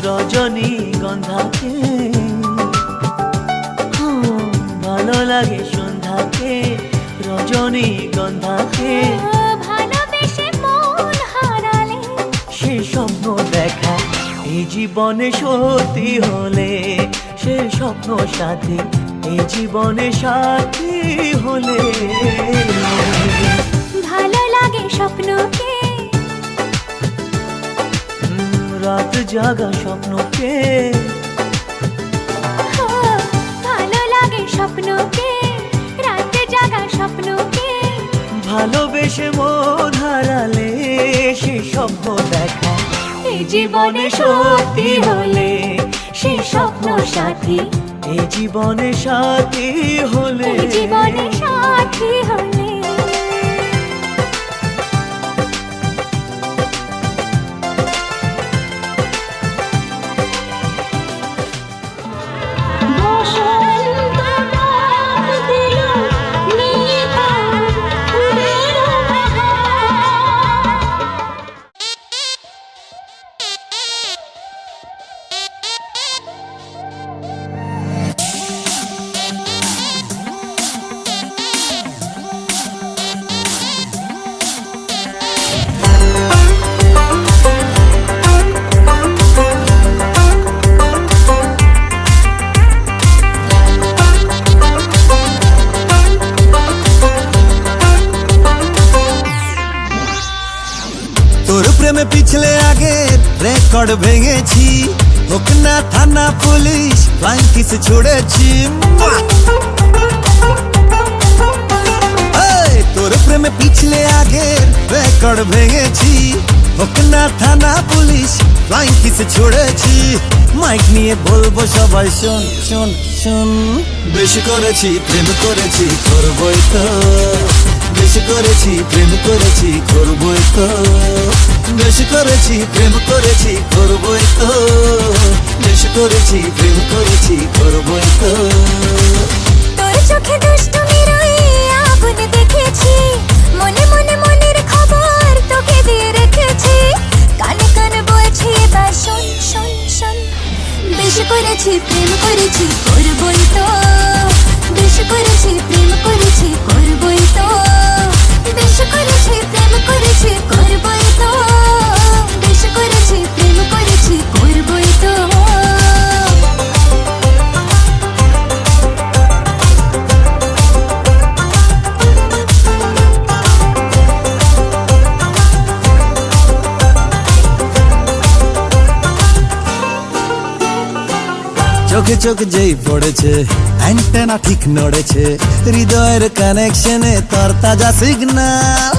রজনী গন্ধাকে, ভালো লাগে সন্ধ্যাকে, রজনী গন্ধাকে, ভালোবেসে মন হারালে সেই স্বপ্ন দেখা এই জীবনে সত্যি হলে, সেই স্বপ্ন সাথী এই জীবনে সাথী হলে। ভালো লাগে স্বপ্নকে, রাত জাগা স্বপ্নকে, ভালো লাগে স্বপ্নকে, রাত জাগা স্বপ্নকে, ভালোবেসে মন হারালে সেই স্বপ্ন দেখা এই জীবনে সত্যি হলে, সেই স্বপ্ন সাথী এই জীবনে সাথী হলে। এই জীবনে সাথী হলে। পিছলে আগের রেকর্ড ভেঙেছি, হোক না থানা পুলিশ ফ্লাইং কিস ছুড়েছি। তোর প্রেমে পিছলে আগের রেকর্ড ভেঙেছি, হোক না থানা পুলিশ ফ্লাইং কিস ছুড়েছি। মাইক নিয়ে বলবো সবাই শোন শোন শোন, বেশি করেছি প্রেম করেছি করবই তো, বেশি করেছি প্রেম করেছি করবই তো, বেশি করেছি প্রেম করেছি করবই তো, বেশি করেছি প্রেম করেছি করবই তো। তোর চোখে দুষ্টুমির ওই আগুন দেখেছি, মনে মনে মনের খবর তোকে দিয়ে রেখেছি। কানে কানে বলছি এবার শোন শোন শোন, বেশি করেছি প্রেম করেছি করবই তো, বেশি করেছি প্রেম করেছি করবই তো, বেশি করেছি প্রেম করেছি করবই তো, বেশি করেছি প্রেম করেছি করবই তো। চোখে চোখ যেই পড়েছে অ্যান্টেনা ঠিক নড়েছে, হৃদয়ের কানেকশনে তোর তাজা সিগন্যাল।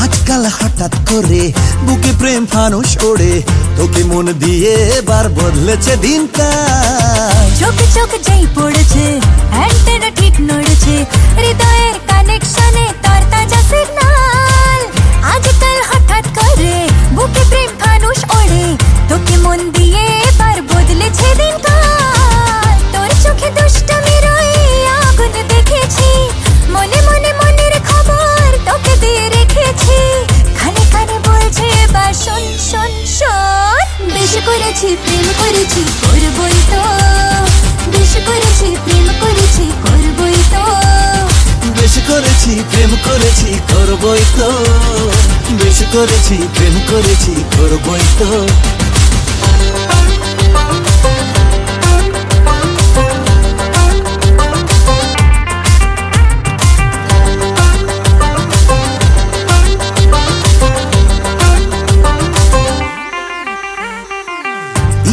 আজকাল হঠাৎ করে বুকে প্রেম ফানুষ ওড়ে, তোকে মন দিয়ে এবার বদলেছে দিনকাল। চোখে চোখ যেই পড়েছে অ্যান্টেনা ঠিক নড়েছে, হৃদয়ের কানেকশনে তার তাজা সিগন্যাল। আজকাল হঠাৎ করে বুকে প্রেম ফানুষ ওড়ে, তোকে মন দিয়ে এবার বদলেছে দিনকাল। তোর চোখে দুষ্টুমির ওই আগুন দেখেছি, মনে মনে মনের খবর তোকে দিয়ে রেখেছি। কানে কানে বলছে এবার শোন শোন শোন, বেশি করেছি প্রেম করেছি করবই তো, বেশি করেছি প্রেম করেছি করবই তো, বেশি করেছি প্রেম করেছি করবই তো, বেশি করেছি প্রেম করেছি করবই তো।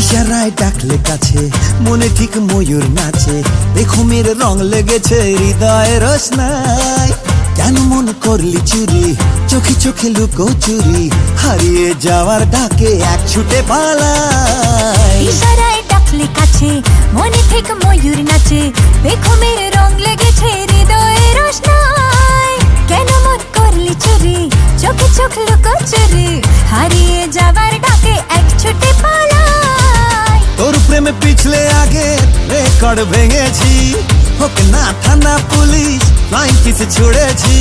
ইশারায় ডাকলে কাছে মনে ঠিক ময়ূর নাচে, বেখুমের রং লেগেছে হৃদয়ের রোশনায়। কেন মন করলি চুরি, চোখে চোখে লুকো চুরি, হারিয়ে যাওয়ার ডাকে এক ছুটে পালাই। ইশারায় ডাকলে কাছে মনে ঠিক ময়ূর নাচে, বেখুমের রং লেগেছে হৃদয়ের রোশনায়। কেন মন করলি চুরি, চোখে চোখ লুকো চুরি, হারিয়ে যাবার ডাকে এক ছুটে পালাই। তোর প্রেমে পিছলে আগে রেকর্ড ভেঙেছি, হোক না থানা পুলিশ ফ্লাইং কিস ছুড়েছি।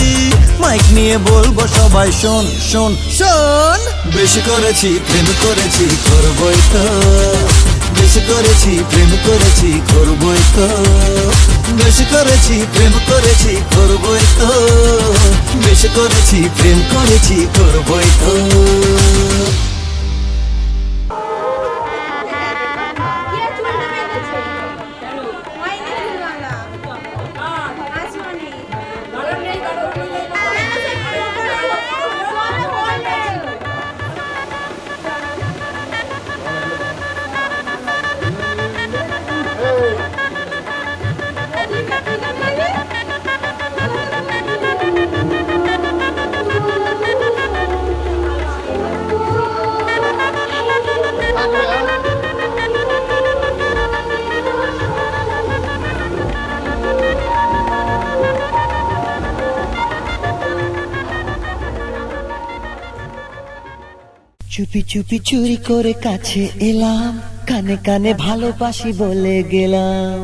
মাইক নিয়ে বলবো সবাই শোন শোন শোন, বেশি করেছি প্রেম করেছি করবই তো, বেশি করেছি প্রেম করেছি করবই তো, বেশি করেছি প্রেম করেছি করবই তো, বেশি করেছি প্রেম করেছি করবই তো। চুপি চুপি চুরি করে কাছে এলাম, কানে কানে ভালোবাসি বলে গেলাম।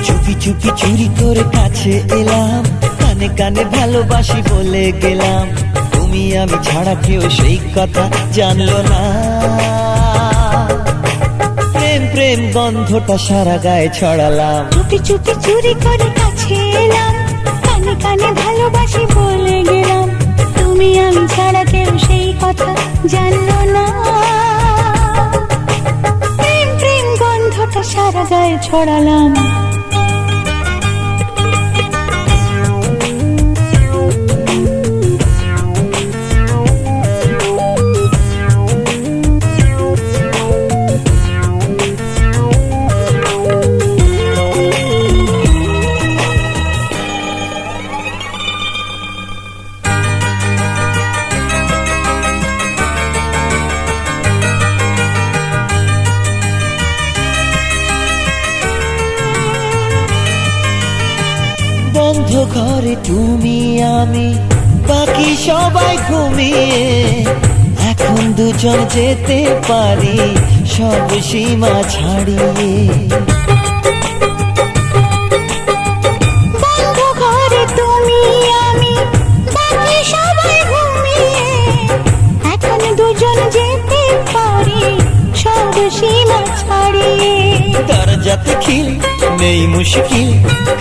চুপি চুপি চুরি করে কাছে এলাম, কানে কানে ভালোবাসি বলে গেলাম। তুমি আমি ছাড়া কেউ সেই কথা জানলো না, প্রেম প্রেম গন্ধটা সারা গায়ে ছড়ালাম। চুপি চুপি চুরি করে কাছে এলাম, কানে কানে ভালোবাসি বলে গেলাম। তুমি আমি ছাড়া কেউ সেই কথা জানলো না, প্রেম প্রেম গন্ধটা সারা গায়ে ছড়ালাম। ঘরে তুমি আমি বাকি সবাই ঘুমিয়ে, এখন দুজন যেতে পারি সব সীমা ছাড়িয়ে। বন্ধ ঘরে তুমি আমি বাকি সবাই ঘুমিয়ে, এখন দুজন যেতে পারি সব সীমা ছাড়িয়ে। দরজাতে খিল নেই মুশকিল,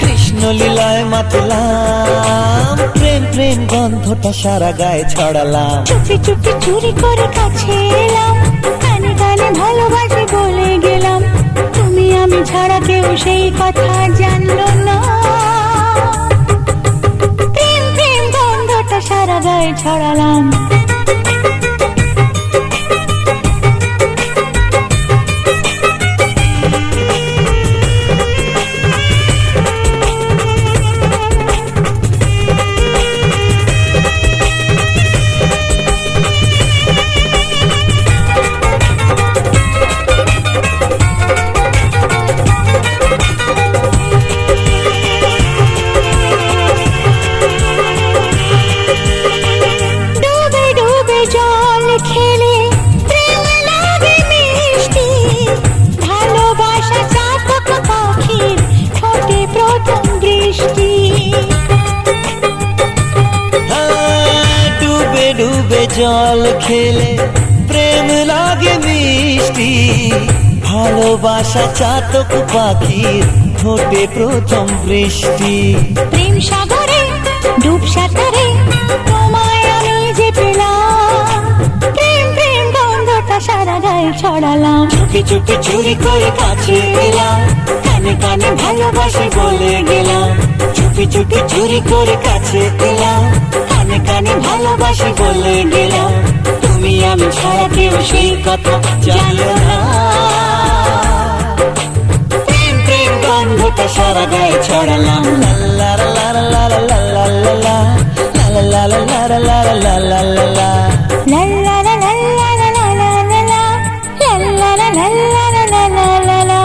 কৃষ্ণ লীলায় মাতলাম, প্রেম প্রেম গন্ধটা সারা গায়ে ছড়ালাম। চুপি চুপি চুরি করে কাছে এলাম, কানে কানে ভালোবাসি বলে গেলাম, তুমি আমি ছাড়া কেউ সেই কথা জানলো না। প্রেম প্রেম গন্ধটা সারা গায়ে ছড়ালাম। ডুবে ডুবে জল খেলে প্রেম লাগে মিষ্টি, ভালোবাসা চাতক পাখির ঠোঁটে প্রথম বৃষ্টি। ডুবে ডুবে জল খেলে প্রেম লাগে মিষ্টি, ভালোবাসা চাতক পাখির ঠোঁটে প্রথম বৃষ্টি। প্রেম সাগরে ডুব সাঁতারে তোমায় আমি যে পেলাম, প্রেম প্রেম গন্ধটা সারা গায়ে ছড়ালাম। চুপি চুপি চুরি করে কাছে এলাম, কানে কানে ভালোবাসি বলে গেলাম। চুপি চুপি চুরি করে কাছে এলাম, কানে কানে ভালোবাসি বলে গেলাম, তুমি আমি ছাড়া কেউ সেই কথা জানলো না। প্রেম প্রেম গন্ধটা সারা গায়ে ছড়ালাম। লা লা লা লা লা লা লা লা লা লা লা লা লা লা লা লা লা লা লা। লা লা লা লা লা লা লা লা লা লা, লা লা লা লা লা লা লা লা লা।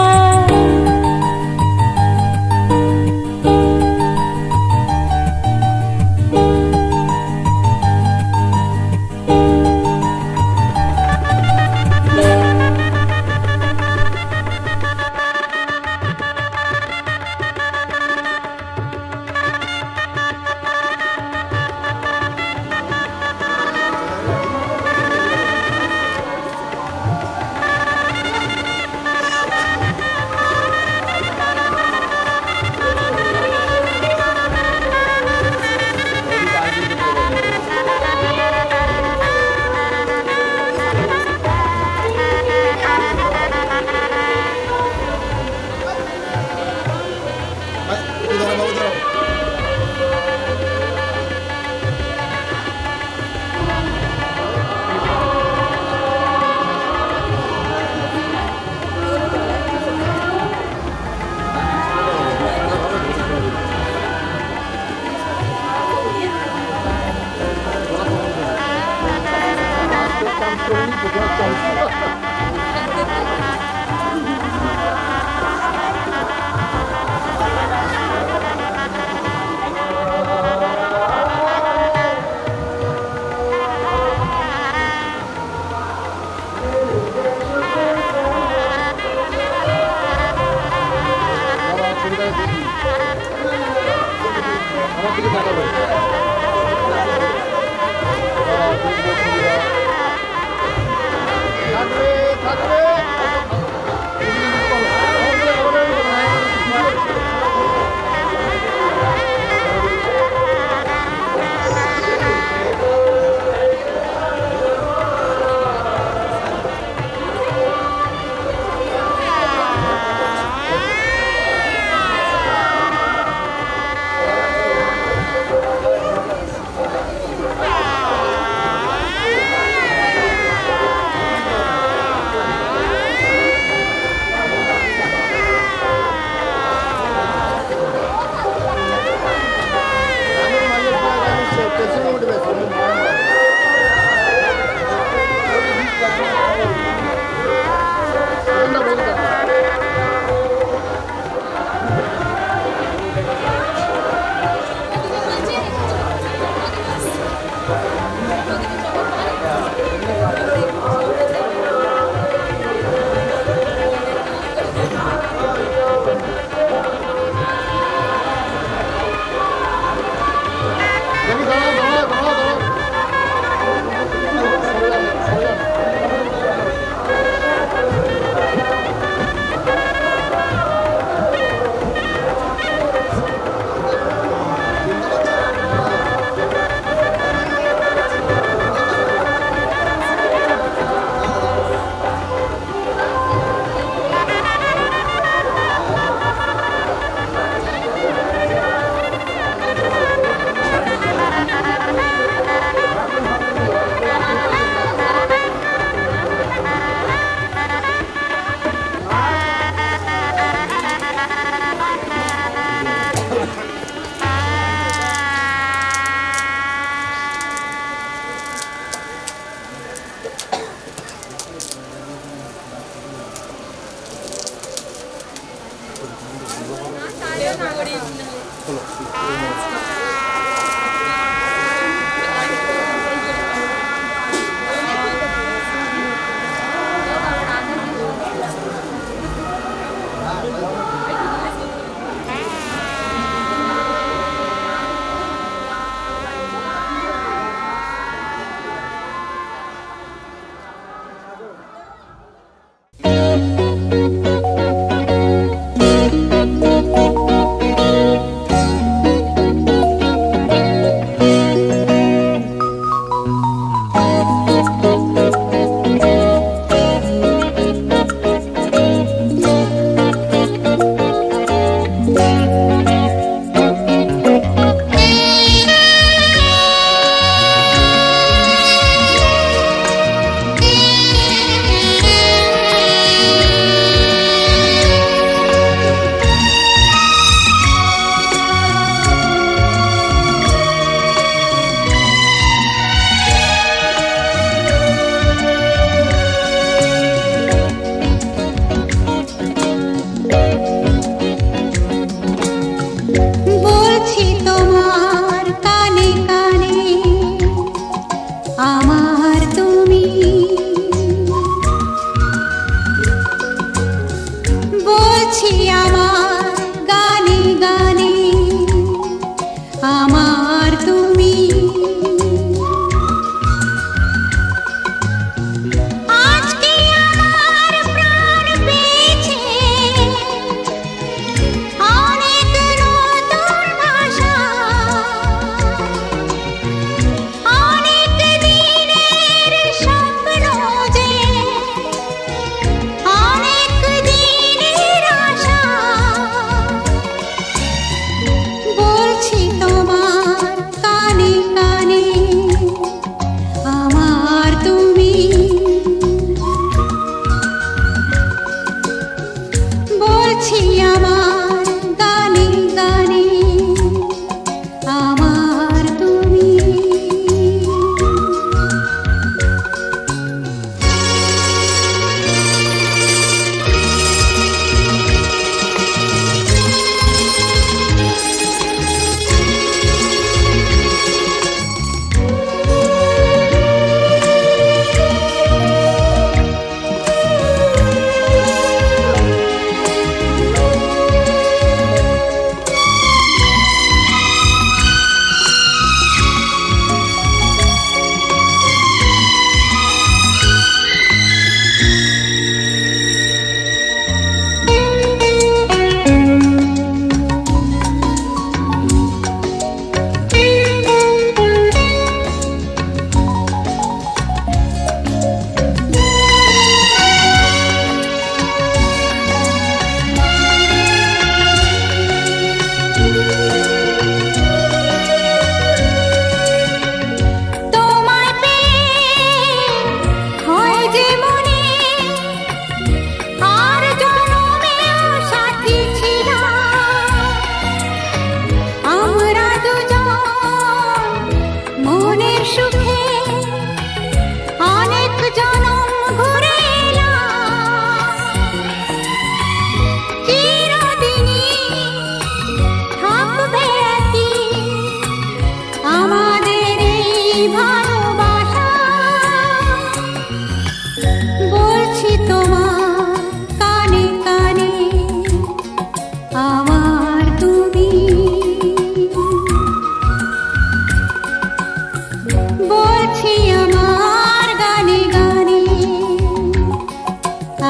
বলছি আমার গানে গানে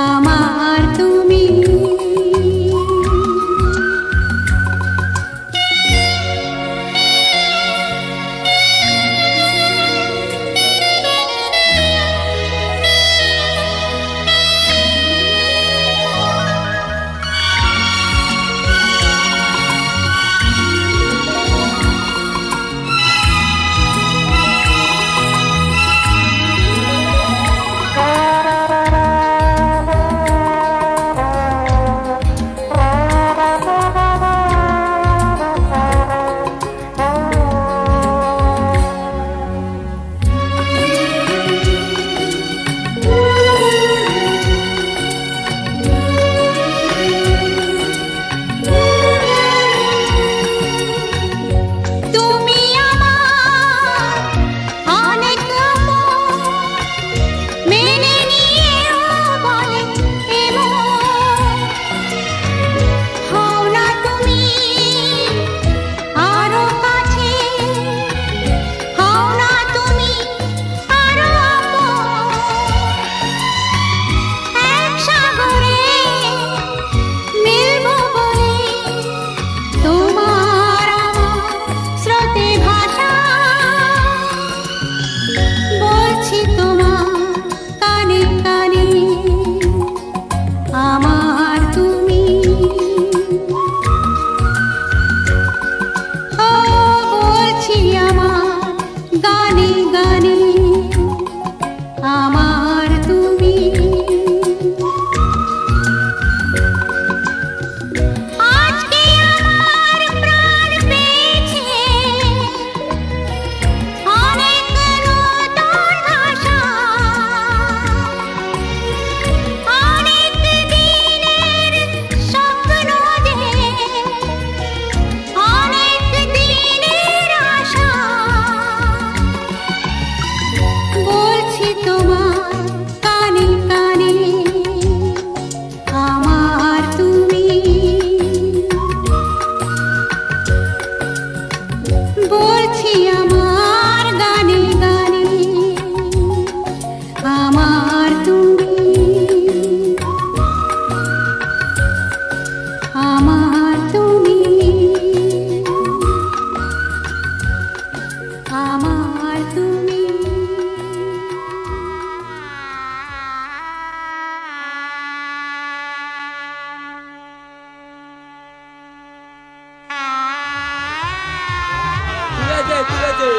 আমার তুমি। তুমি আমার অনেক মেনে নিয়েও বলে হও না তুমি আরো কাছে, হও না তুমি আরো এক সাগরে মিলবো বলে তোমার স্রোতে ভাষা বলছি তোমার কানে কানে আমার তুমি। ও বলছি আমার গানে গানে আমার তুমি। আজকে আমার প্রাণ পেয়েছে অনেক নতুন ভাষা, অনেক দিনের স্বপ্ন যে অনেক দিনের আশা বলছি তোমার কানে কানে আমার তুমি। বলছি আমার গানে গানে আমার তুমি, আমার তুমি, আমার তুমি। ঠিক আছে ঠিক আছে।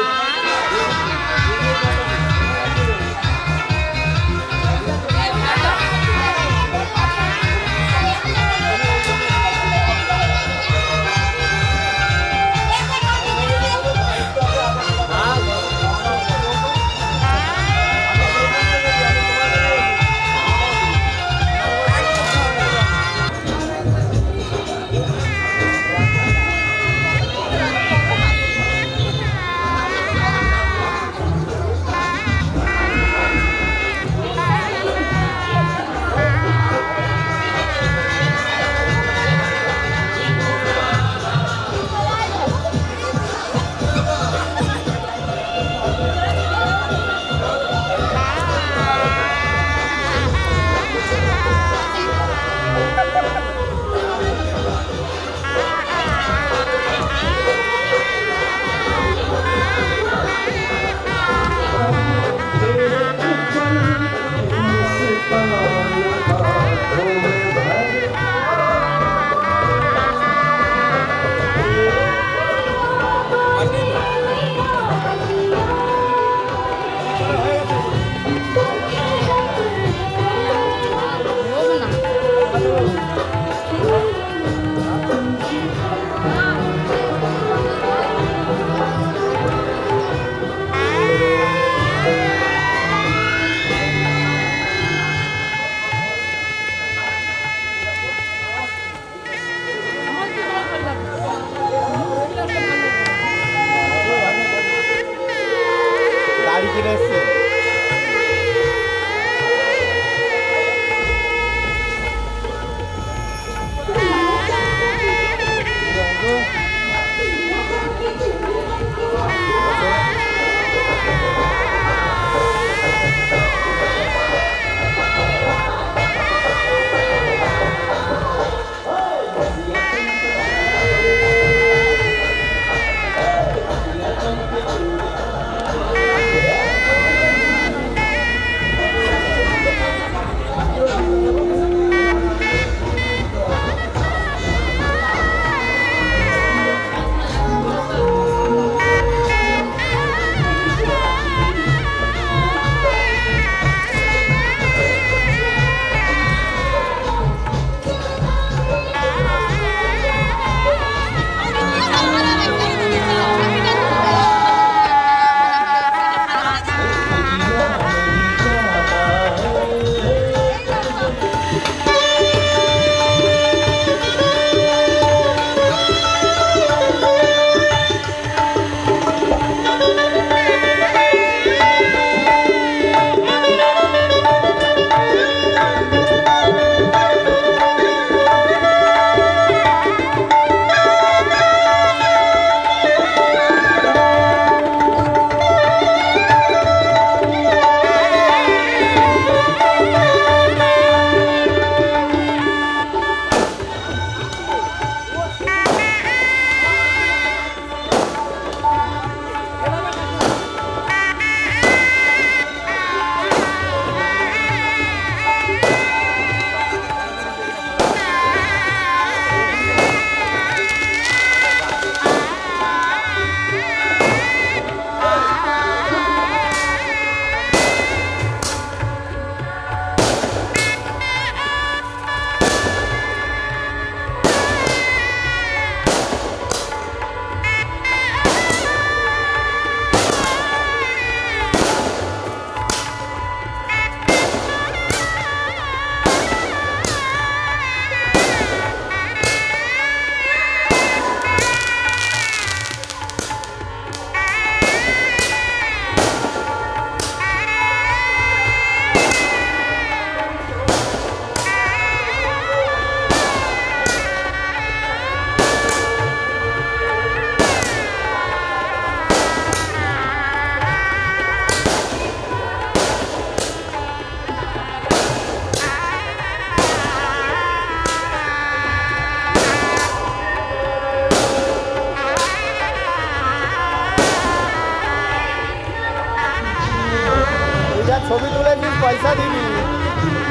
ছবি তুলে নিস, পয়সা দিবি।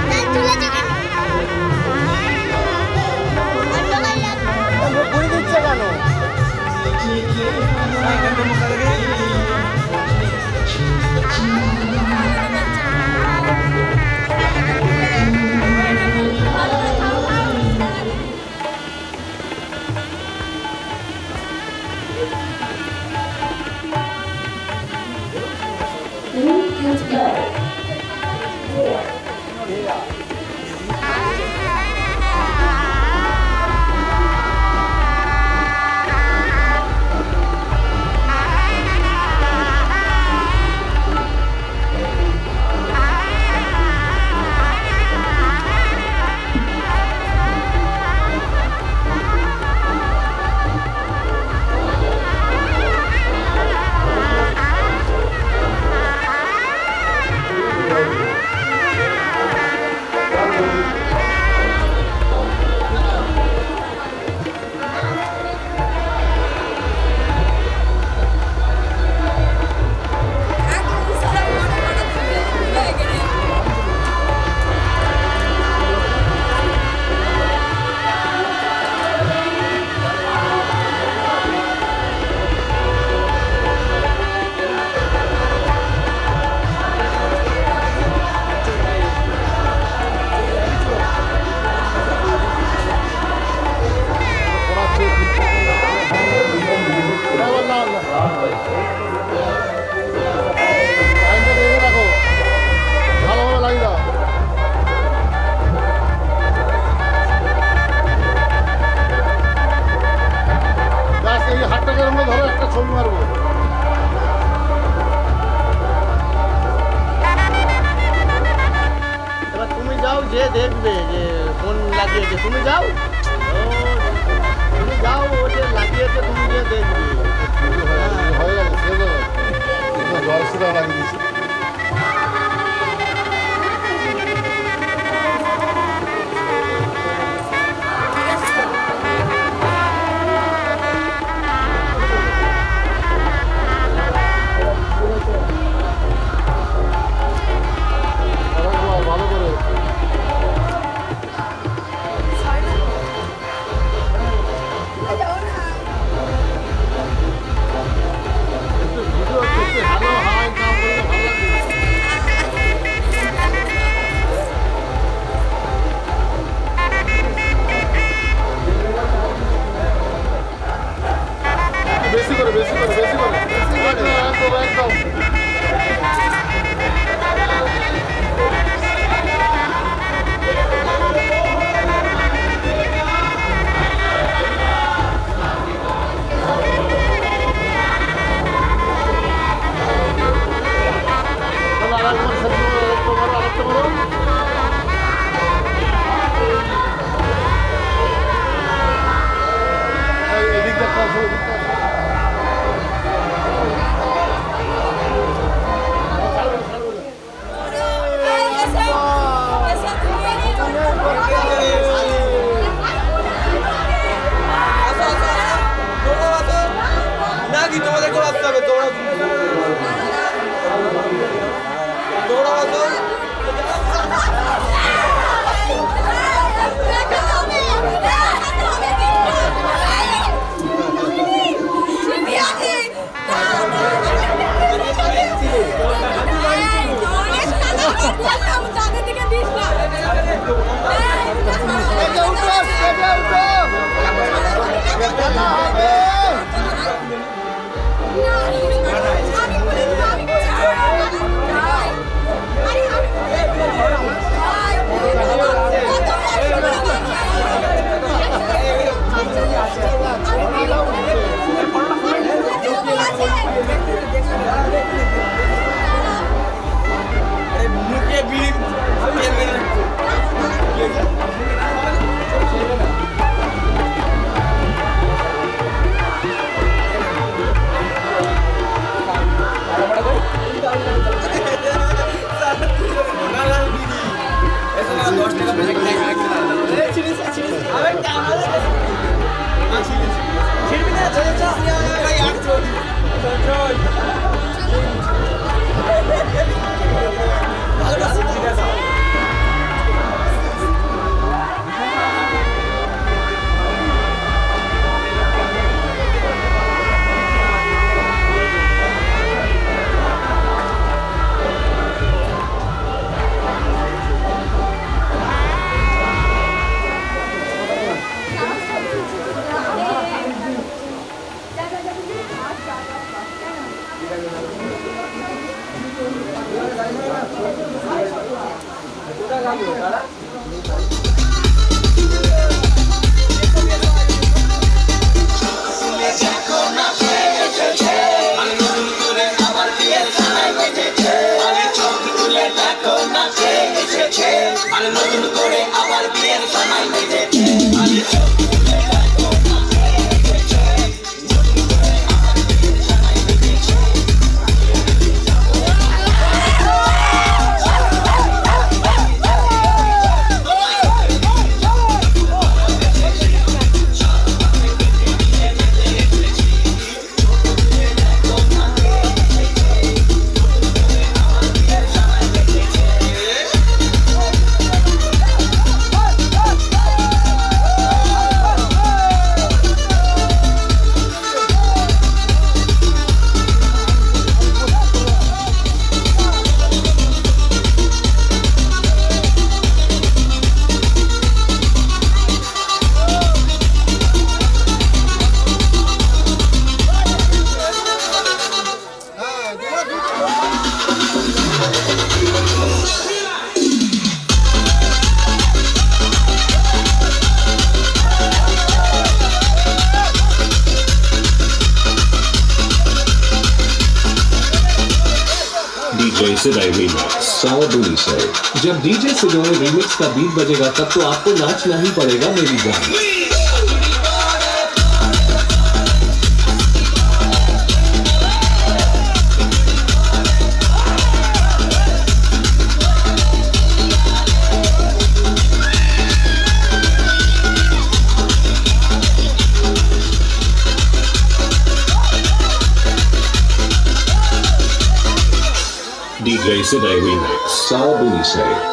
মুখ ঘুরে দিচ্ছে কেন? যে দেখবে যে ফোন লাগিয়েছে, তুমি যাও, তুমি যাও, ও যে লাগিয়েছে তুমি যে দেখবে। হয়ে গেছে, জল সুদা লাগিয়ে দিচ্ছে। ভালো করে বেশি করে বেশি করে বেশি করে একদম একদম নাকি তোমাদেরকে আসতে হবে, তোমরা দৌড়াও। डीजे सिदाई रीमिक्स सावधानी से। जब डीजे सिदाई रीमिक्स का बीट बजेगा तब तो आपको नाचना ही पड़ेगा मेरी जान। DJ Siday Remix सावधानी से।